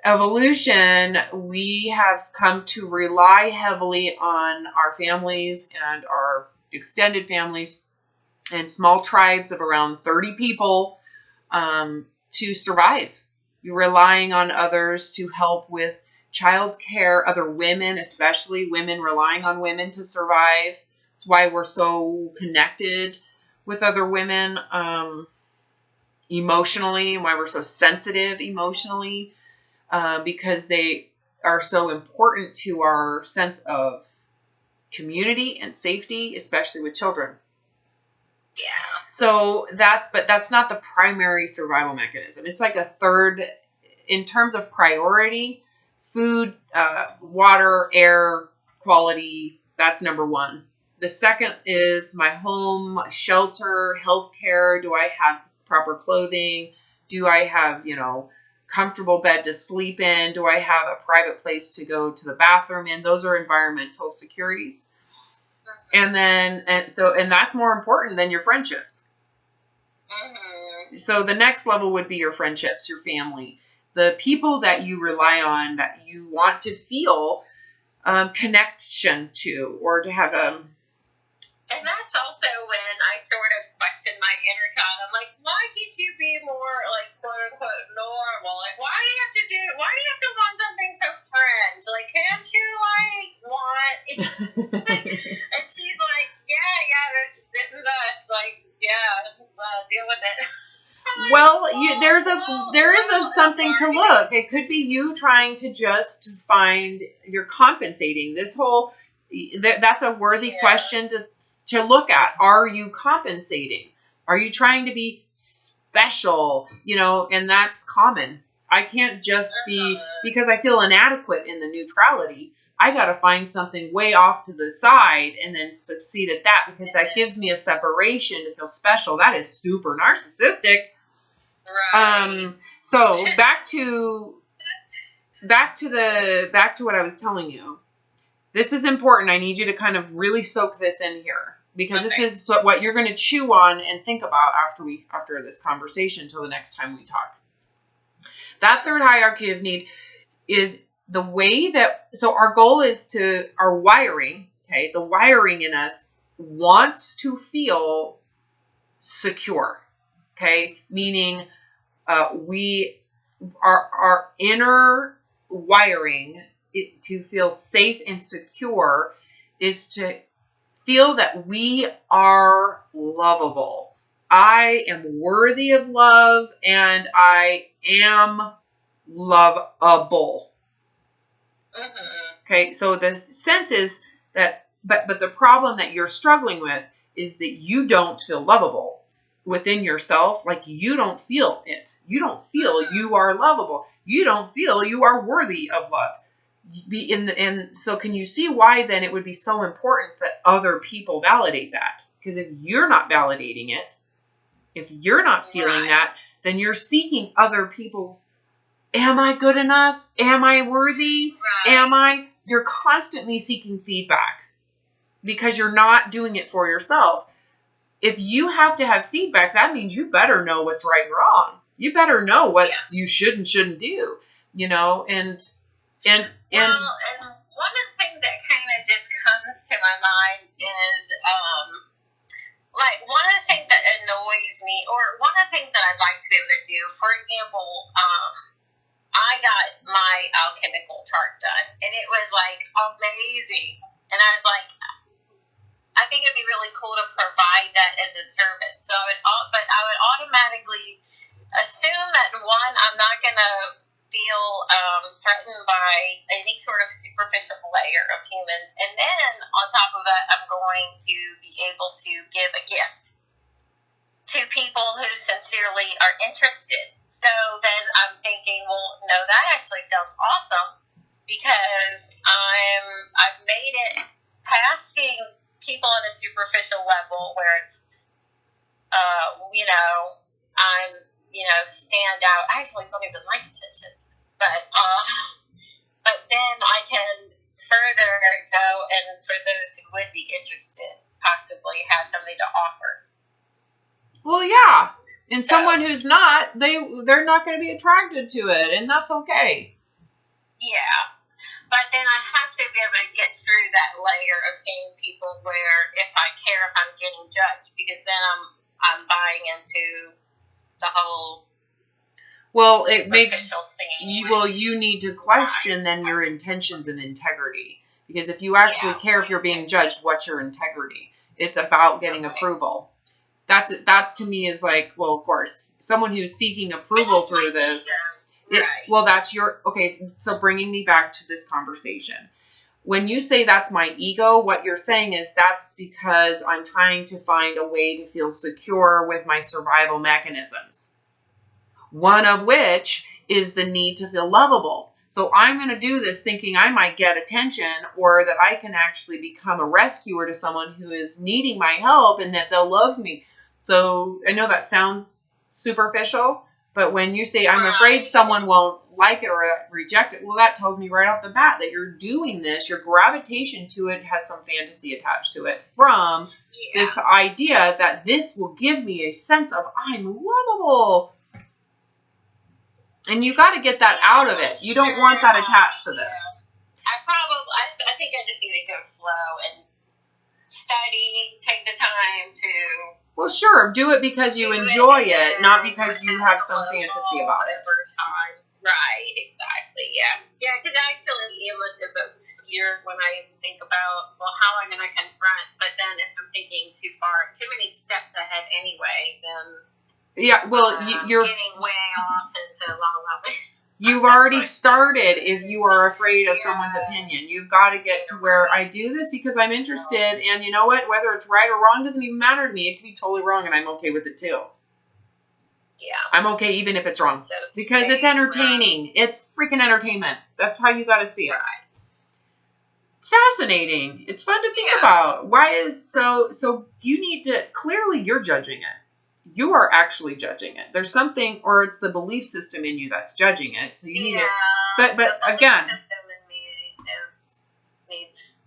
evolution, we have come to rely heavily on our families and our extended families and small tribes of around 30 people to survive. You're relying on others to help with child care, other women, especially women relying on women to survive. That's why we're so connected with other women emotionally, and why we're so sensitive emotionally, because they are so important to our sense of community and safety, especially with children. Yeah. So that's not the primary survival mechanism. It's like a third in terms of priority. Food, water, air, quality, that's number one. The second is my home, my shelter, healthcare. Do I have proper clothing? Do I have, comfortable bed to sleep in? Do I have a private place to go to the bathroom in? Those are environmental securities. And that's more important than your friendships. Mm-hmm. So the next level would be your friendships, your family. The people that you rely on, that you want to feel connection to, or to have a... And that's also when I sort of question my inner child. I'm like, why can't you be more, quote unquote, normal? Why do you have to want something so French? Can't you, want... And she's like, this is us. Deal with it. Well, there is something to look. It could be you trying to just find you're compensating. That's a worthy question to look at. Are you compensating? Are you trying to be special? And that's common. I can't just be, because I feel inadequate in the neutrality, I got to find something way off to the side and then succeed at that, because that gives me a separation to feel special. That is super narcissistic. Right. So back to what I was telling you. This is important. I need you to kind of really soak this in here. because this is what you're going to chew on and think about after this conversation until the next time we talk. That third hierarchy of need is the way that, so our goal is to, our wiring, okay, the wiring in us wants to feel secure, okay, meaning our inner wiring to feel safe and secure is to feel that we are lovable. I am worthy of love and I am lovable. Okay, so the sense is that, but the problem that you're struggling with is that you don't feel lovable within yourself. Like you don't feel it. You don't feel you are lovable. You don't feel you are worthy of love. And so can you see why then it would be so important that other people validate that? Because if you're not validating it, if you're not feeling that, then you're seeking other people's, am I good enough? Am I worthy? Am I? You're constantly seeking feedback because you're not doing it for yourself. If you have to have feedback, that means you better know what's right and wrong. You better know what you should and shouldn't do, you know, and one of the things that kind of just comes to my mind is, like, one of the things that annoys me, or one of the things that I'd like to be able to do, for example, I got my alchemical chart done, and it was, like, amazing. And I was like, I think it'd be really cool to provide that as a service. So but I would automatically assume that, one, I'm not going to feel threatened by any sort of superficial layer of humans. And then, on top of that, I'm going to be able to give a gift to people who sincerely are interested. So then I'm thinking, well, no, that actually sounds awesome, because I've made it past seeing people on a superficial level where it's, stand out. I actually don't even like attention, but then I can further go, and for those who would be interested, possibly have something to offer. Well, yeah. And so, someone who's not, they're not going to be attracted to it, and that's okay. Yeah. But then I have to be able to get through that layer of seeing people where, if I care if I'm getting judged, because then I'm buying into the whole. Well, it makes you need to question then your intentions and integrity, because if you actually care if you're being judged, what's your integrity? It's about getting approval. That's to me is like, well, of course, someone who's seeking approval through this. Well, that's your, okay, so bringing me back to this conversation. When you say that's my ego, what you're saying is that's because I'm trying to find a way to feel secure with my survival mechanisms. One of which is the need to feel lovable. So I'm going to do this thinking I might get attention, or that I can actually become a rescuer to someone who is needing my help and that they'll love me. So I know that sounds superficial, but when you say, I'm afraid someone won't like it or reject it, well, that tells me right off the bat that you're doing this. Your gravitation to it has some fantasy attached to it from this idea that this will give me a sense of I'm lovable. And you got to get that out of it. You don't want that attached to this. I think I just need to go slow and study, take the time to. Well, sure. Do it because you enjoy it, not because you have some fantasy about it. Right, exactly, yeah. Yeah, because actually it almost evokes fear when I think about, well, how am I going to confront? But then if I'm thinking too many steps ahead anyway, then you're getting way off into la la land. You've already started if you are afraid of someone's opinion. You've got to get to where I do this because I'm interested, and you know what? Whether it's right or wrong doesn't even matter to me. It could be totally wrong, and I'm okay with it too. Yeah. I'm okay even if it's wrong. Because it's entertaining. It's freaking entertainment. That's how you got to see it. Right. It's fascinating. It's fun to think about. Why is so you need to, clearly you're judging it. You are actually judging it. There's something, or it's the belief system in you that's judging it. So you need it. But the again, system in me needs.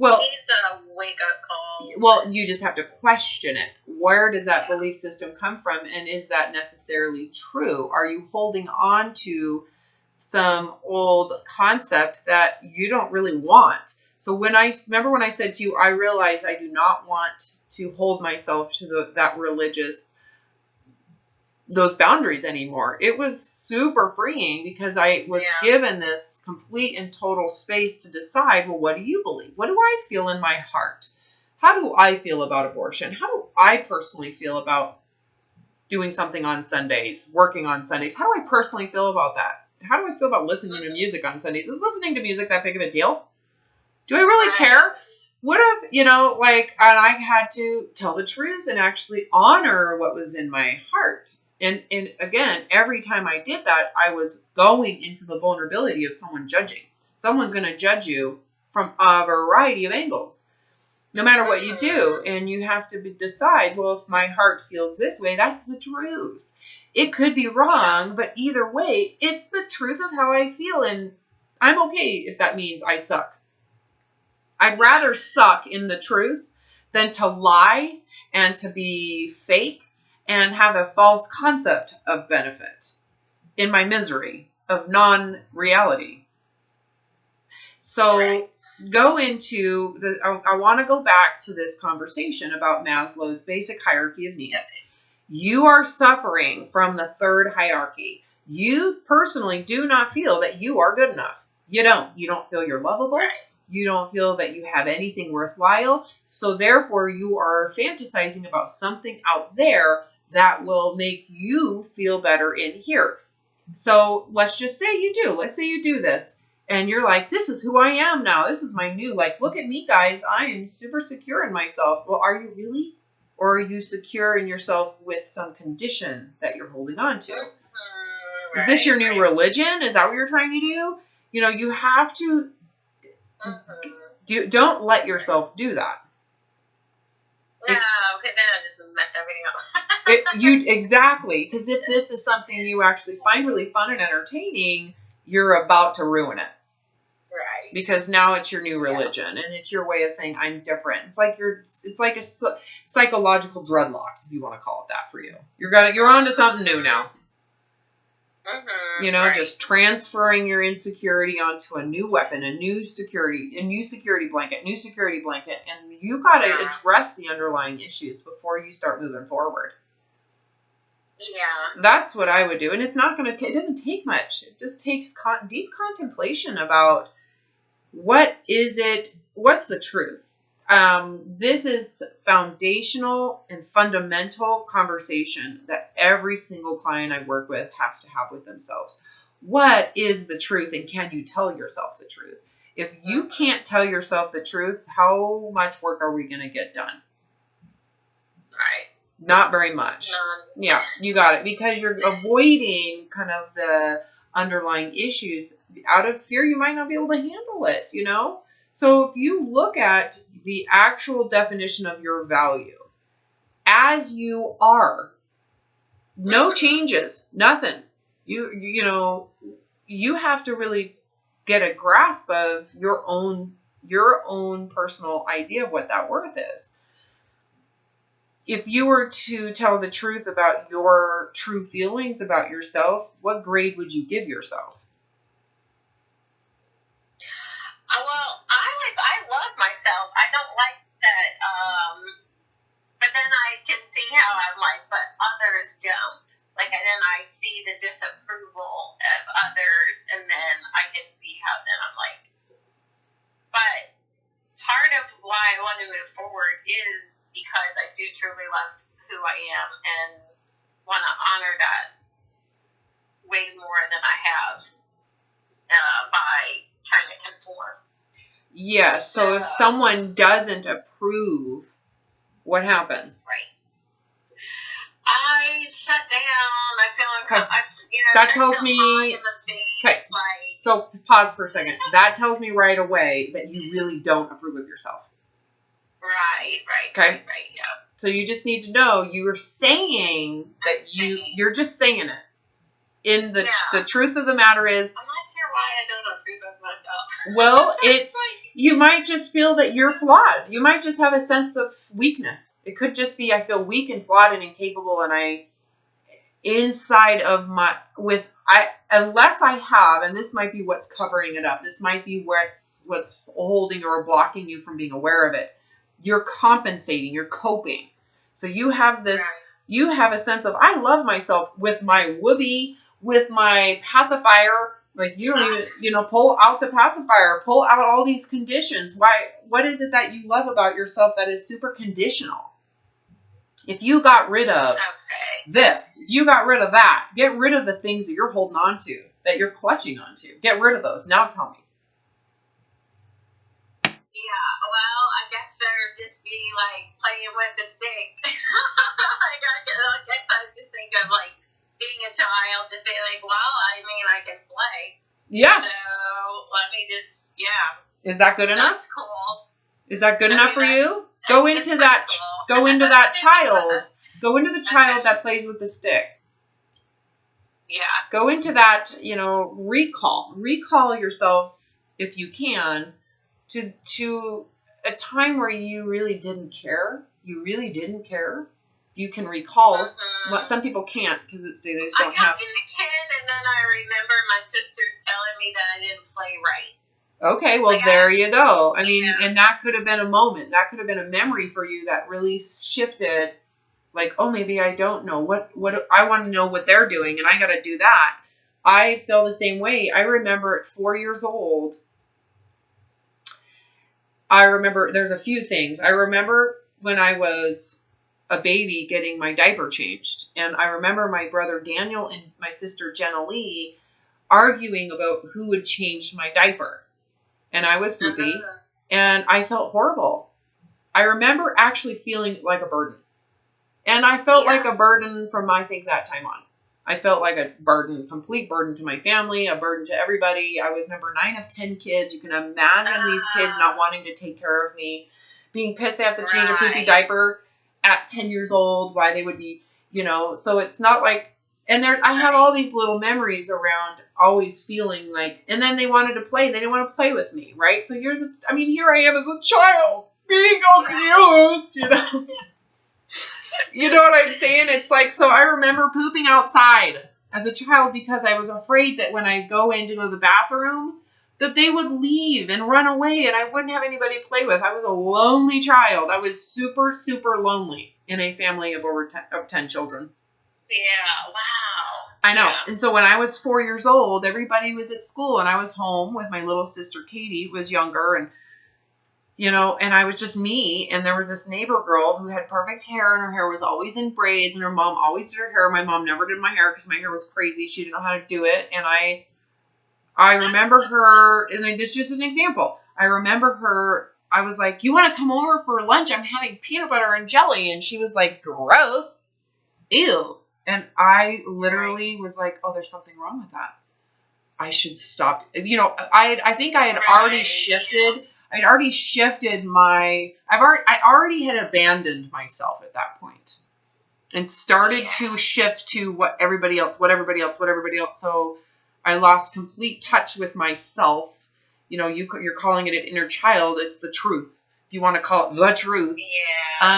Well, It needs a wake-up call. Well, you just have to question it. Where does that belief system come from, and is that necessarily true? Are you holding on to some old concept that you don't really want? So when I said to you, I realize I do not want to hold myself to that religious, those boundaries anymore. It was super freeing because I was given this complete and total space to decide, well, what do you believe? What do I feel in my heart? How do I feel about abortion? How do I personally feel about doing something on Sundays, working on Sundays? How do I personally feel about that? How do I feel about listening to music on Sundays? Is listening to music that big of a deal? Do I really care? What if, and I had to tell the truth and actually honor what was in my heart. And again, every time I did that, I was going into the vulnerability of someone judging. Someone's going to judge you from a variety of angles, no matter what you do. And you have to decide, well, if my heart feels this way, that's the truth. It could be wrong, but either way, it's the truth of how I feel. And I'm okay if that means I suck. I'd rather suck in the truth than to lie and to be fake and have a false concept of benefit in my misery of non-reality. So go into I want to go back to this conversation about Maslow's basic hierarchy of needs. Yes. You are suffering from the third hierarchy. You personally do not feel that you are good enough. You don't feel you're lovable. Right. You don't feel that you have anything worthwhile. So therefore you are fantasizing about something out there that will make you feel better in here. So let's just say you do. Let's say you do this. And you're like, this is who I am now. This is my new, look at me, guys. I am super secure in myself. Well, are you really? Or are you secure in yourself with some condition that you're holding on to? Is this your new religion? Is that what you're trying to do? You have to, don't let yourself do that. No, because then I'll just mess everything up. Exactly. Because if this is something you actually find really fun and entertaining, you're about to ruin it. Right. Because now it's your new religion, and it's your way of saying I'm different. It's like a psychological dreadlocks, if you want to call it that for you. You're onto something new now. Just transferring your insecurity onto a new weapon, a new security blanket, and you got to address the underlying issues before you start moving forward. Yeah. That's what I would do. And it's not going to, it doesn't take much. It just takes deep contemplation about what's the truth. This is foundational and fundamental conversation that every single client I work with has to have with themselves. What is the truth, and can you tell yourself the truth? If you can't tell yourself the truth, how much work are we going to get done? Right. Not very much. None. Yeah, you got it. Because you're avoiding kind of the underlying issues out of fear you might not be able to handle it, So if you look at the actual definition of your value, as you are, no changes, nothing. You have to really get a grasp of your own personal idea of what that worth is. If you were to tell the truth about your true feelings about yourself, what grade would you give yourself? Well, I love myself. I don't like that, but then I can see how I'm but others don't. And then I see the disapproval of others, and then I can see how then I'm but part of why I want to move forward is because I do truly love who I am and want to honor that way more than I have by trying to conform. Yeah, so if someone doesn't approve, what happens? Right. I shut down. I feel uncomfortable. That tells me. Okay. So pause for a second. That tells me right away that you really don't approve of yourself. Right. Okay. Right. Yeah. So you just need to know you're saying that you're just saying it. The truth of the matter is, I'm not sure why I don't approve of myself. Well, it's You might just feel that you're flawed. You might just have a sense of weakness. It could just be I feel weak and flawed and incapable, and inside of unless I have, and this might be what's covering it up. This might be what's holding or blocking you from being aware of it. You're compensating, you're coping. So you have this, you have a sense of, I love myself with my whoopee, with my pacifier. Like you don't even, pull out the pacifier, pull out all these conditions. What is it that you love about yourself that is super conditional? If you got rid of this, if you got rid of that, get rid of the things that you're holding on to, that you're clutching onto. Get rid of those. Now tell me. Yeah, well, I guess they're just be like playing with the stick. I guess I just think of like being a child, just being like, well, I mean, I can play. Yes. So let me just, Is that good enough? That's cool. Is that good enough for you? Go into that. Cool. Go into that child. Go into the child that plays with the stick. Yeah. Go into that. Recall yourself if you can to a time where you really didn't care. You really didn't care. You can recall. What some people can't because they just don't have. I got in the kid, and then I remember my sisters telling me that I didn't play right. Okay, well, there you go. I mean, and that could have been a moment. That could have been a memory for you that really shifted. Like, oh, maybe I don't know. What I want to know what they're doing, and I got to do that. I feel the same way. I remember at 4 years old, there's a few things. I remember when I was a baby getting my diaper changed. And I remember my brother Daniel and my sister Jenna Lee arguing about who would change my diaper. And I was poopy, and I felt horrible. I remember actually feeling like a burden. And I felt like a burden from, I think, that time on. I felt like a burden, complete burden to my family, a burden to everybody. I was number 9 of 10 kids. You can imagine these kids not wanting to take care of me, being pissed they have to change a poopy diaper at 10 years old, why they would be, so it's not like, and I have all these little memories around always feeling like, and then they wanted to play. They didn't want to play with me, right? So here I am as a child being abused, You know what I'm saying? It's like, so I remember pooping outside as a child because I was afraid that when I go in to go to the bathroom, that they would leave and run away and I wouldn't have anybody to play with. I was a lonely child. I was super, super lonely in a family of over 10 children. Yeah, wow. I know. Yeah. And so when I was 4 years old, everybody was at school and I was home with my little sister Katie, who was younger, and and I was just me, and there was this neighbor girl who had perfect hair, and her hair was always in braids, and her mom always did her hair. My mom never did my hair because my hair was crazy. She didn't know how to do it, and I remember her, I mean, this is just an example. I remember her, I was like, you want to come over for lunch? I'm having peanut butter and jelly. And she was like, gross. Ew. And I literally was like, oh, there's something wrong with that. I should stop. I think I had already shifted. I'd already shifted I already had abandoned myself at that point and started to shift to what everybody else. So I lost complete touch with myself. You're calling it an inner child. It's the truth. If you want to call it the truth. Yeah.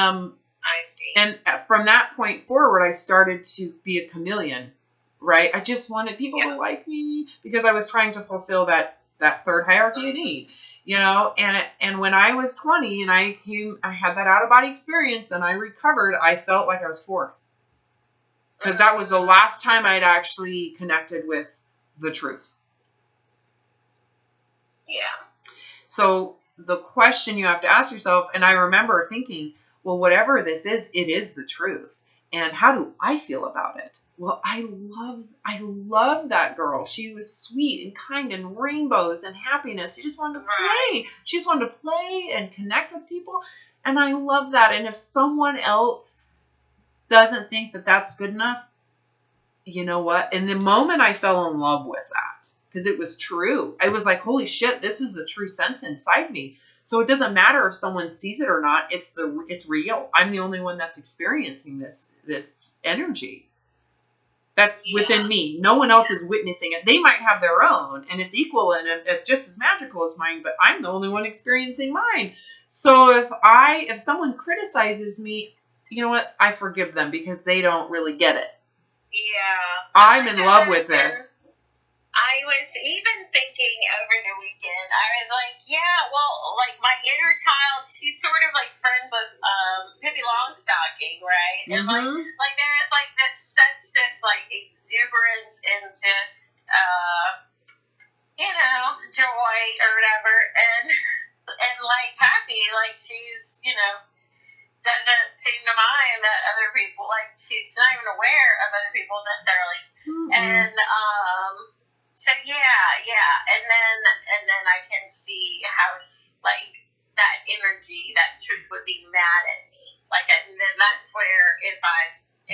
I see. And from that point forward, I started to be a chameleon, right? I just wanted people to like me because I was trying to fulfill that third hierarchy of need, and when I was 20 and I had that out of body experience and I recovered, I felt like I was 4 because that was the last time I'd actually connected with the truth. Yeah. So the question you have to ask yourself, and I remember thinking, well, whatever this is, it is the truth. And how do I feel about it? Well, I love that girl. She was sweet and kind and rainbows and happiness. She just wanted to play. She just wanted to play and connect with people. And I love that. And if someone else doesn't think that that's good enough, you know what? In the moment, I fell in love with that because it was true. I was like, holy shit, this is the true sense inside me. So it doesn't matter if someone sees it or not. It's real. I'm the only one that's experiencing this energy. That's within me. No one else is witnessing it. They might have their own, and it's equal and it's just as magical as mine, but I'm the only one experiencing mine. So if someone criticizes me, you know what? I forgive them because they don't really get it. Yeah. I'm in love with this. I was even thinking over the weekend, I was like, yeah, well, like my inner child, she's sort of like friends with Pippi Longstocking, right? And like there is like this like exuberance and just joy or whatever, and like happy, like she's doesn't seem to mind that other people, like she's not even aware of other people necessarily, and so and then I can see how like that energy, that truth would be mad at me. Like, and then that's where if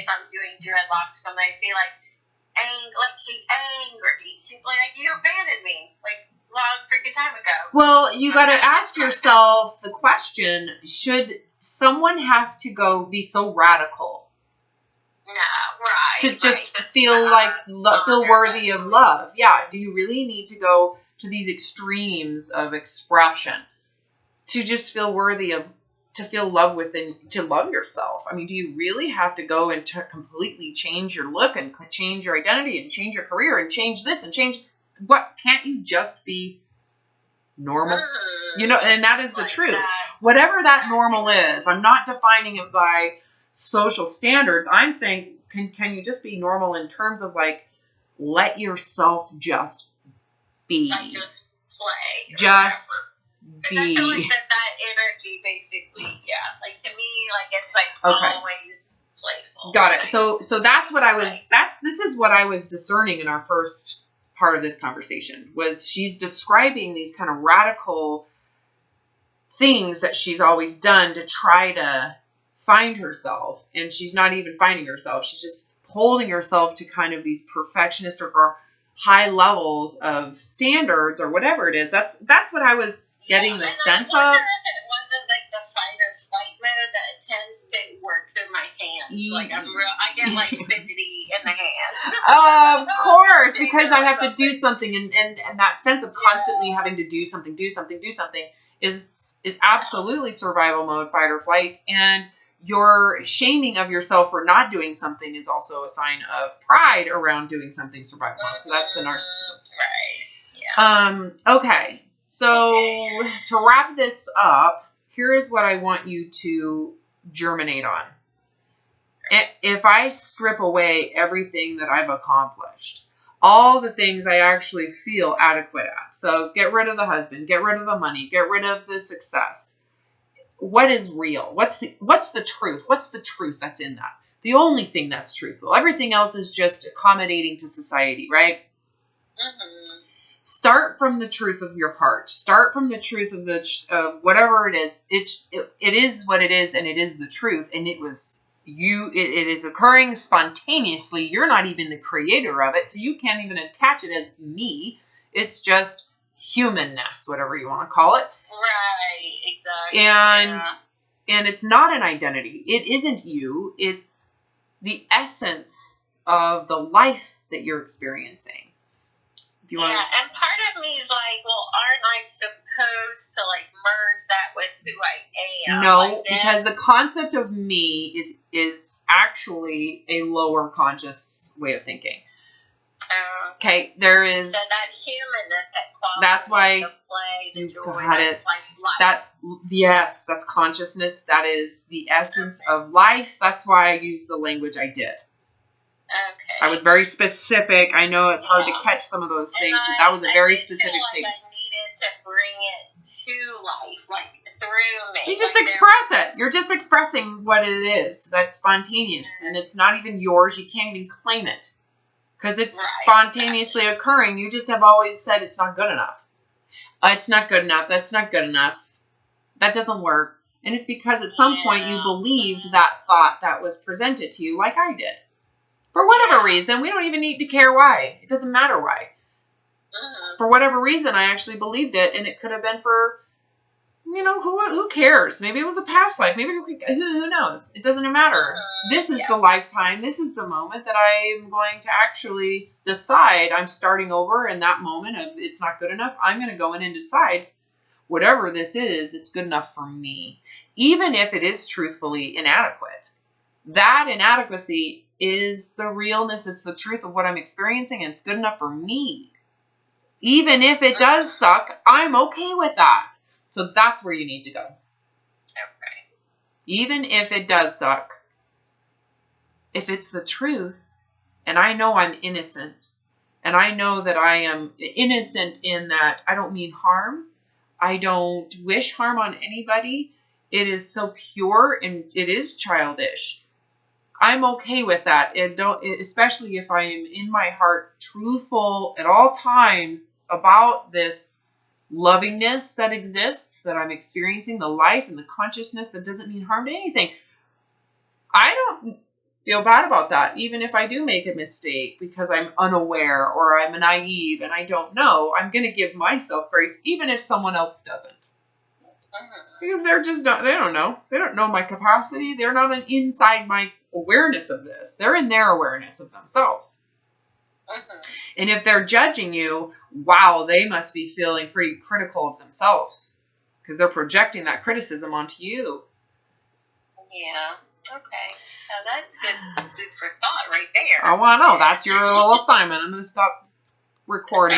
I'm doing dreadlocks or something, I see like she's angry. She's like, you abandoned me like long freaking time ago. Well, you got to ask yourself the question: should someone have to be so radical? No, right. To just feel feel worthy of love. Yeah. Do you really need to go to these extremes of expression to just feel worthy of, to feel love within, to love yourself? I mean, do you really have to go and to completely change your look and change your identity and change your career and change this and change what? Can't you just be normal? And that is the truth. Whatever that normal is, I'm not defining it by social standards. I'm saying, can you just be normal in terms of like, let yourself just be. Like just play. Just be. I feel like that energy basically, like to me, like it's like always playful. Got it. So that's what this is what I was discerning in our first part of this conversation, was she's describing these kind of radical things that she's always done to try to find herself, and she's not even finding herself. She's just holding herself to kind of these perfectionist or high levels of standards or whatever it is. That's what I was getting the sense of. If it wasn't like the fight or flight mode that tends to work through my hands. Like I get like fidgety in the hands. Of course, because I have to do something, and that sense of constantly having to do something is absolutely survival mode, fight or flight. And your shaming of yourself for not doing something is also a sign of pride around doing something, survival mode. So that's the narcissism. Right. Yeah. Okay. So to wrap this up, here is what I want you to germinate on. If I strip away everything that I've accomplished, all the things I actually feel adequate at. So get rid of the husband, get rid of the money, get rid of the success. What is real? What's the truth? What's the truth that's in that? The only thing that's truthful. Everything else is just accommodating to society, right? Mm-hmm. Start from the truth of your heart. Start from the truth of whatever it is. It is what it is, and it is the truth. And it was you. It is occurring spontaneously. You're not even the creator of it, so you can't even attach it as me. It's just humanness, whatever you want to call it. Right, exactly. And it's not an identity. It isn't you. It's the essence of the life that you're experiencing. And part of me is like, well, aren't I supposed to like merge that with who I am? No, because the concept of me is actually a lower conscious way of thinking. Okay, there is. So that humanness, that quality, that's why the play, the joy, got it. Like life. That's consciousness. That is the essence of life. That's why I used the language I did. Okay. I was very specific. I know it's hard to catch some of those things, but that was a very specific statement. I needed to bring it to life, like through me. You just express it. You're just expressing what it is. That's spontaneous, and it's not even yours. You can't even claim it. Because it's spontaneously occurring. You just have always said it's not good enough. It's not good enough. That's not good enough. That doesn't work. And it's because at some point you believed that thought that was presented to you, like I did. For whatever reason. We don't even need to care why. It doesn't matter why. For whatever reason, I actually believed it. And it could have been for You know, who cares? Maybe it was a past life. Maybe who knows? It doesn't matter. This is the lifetime. This is the moment that I'm going to actually decide I'm starting over in that moment of it's not good enough. I'm going to go in and decide whatever this is, it's good enough for me. Even if it is truthfully inadequate. That inadequacy is the realness. It's the truth of what I'm experiencing, and it's good enough for me. Even if it does suck, I'm okay with that. So that's where you need to go. Okay. Even if it does suck, if it's the truth, and I know I'm innocent, and I know that I am innocent in that I don't mean harm, I don't wish harm on anybody, it is so pure and it is childish. I'm okay with that. Especially if I am in my heart truthful at all times about this lovingness that exists, that I'm experiencing, the life and the consciousness that doesn't mean harm to anything. I don't feel bad about that, even if I do make a mistake because I'm unaware or I'm naive and I don't know. I'm going to give myself grace, even if someone else doesn't. Because they don't know. They don't know my capacity. They're not inside my awareness of this. They're in their awareness of themselves. And if they're judging you, wow, they must be feeling pretty critical of themselves because they're projecting that criticism onto you. Yeah. Okay. Now that's good for thought right there. I want to know. That's your little assignment. I'm going to stop recording.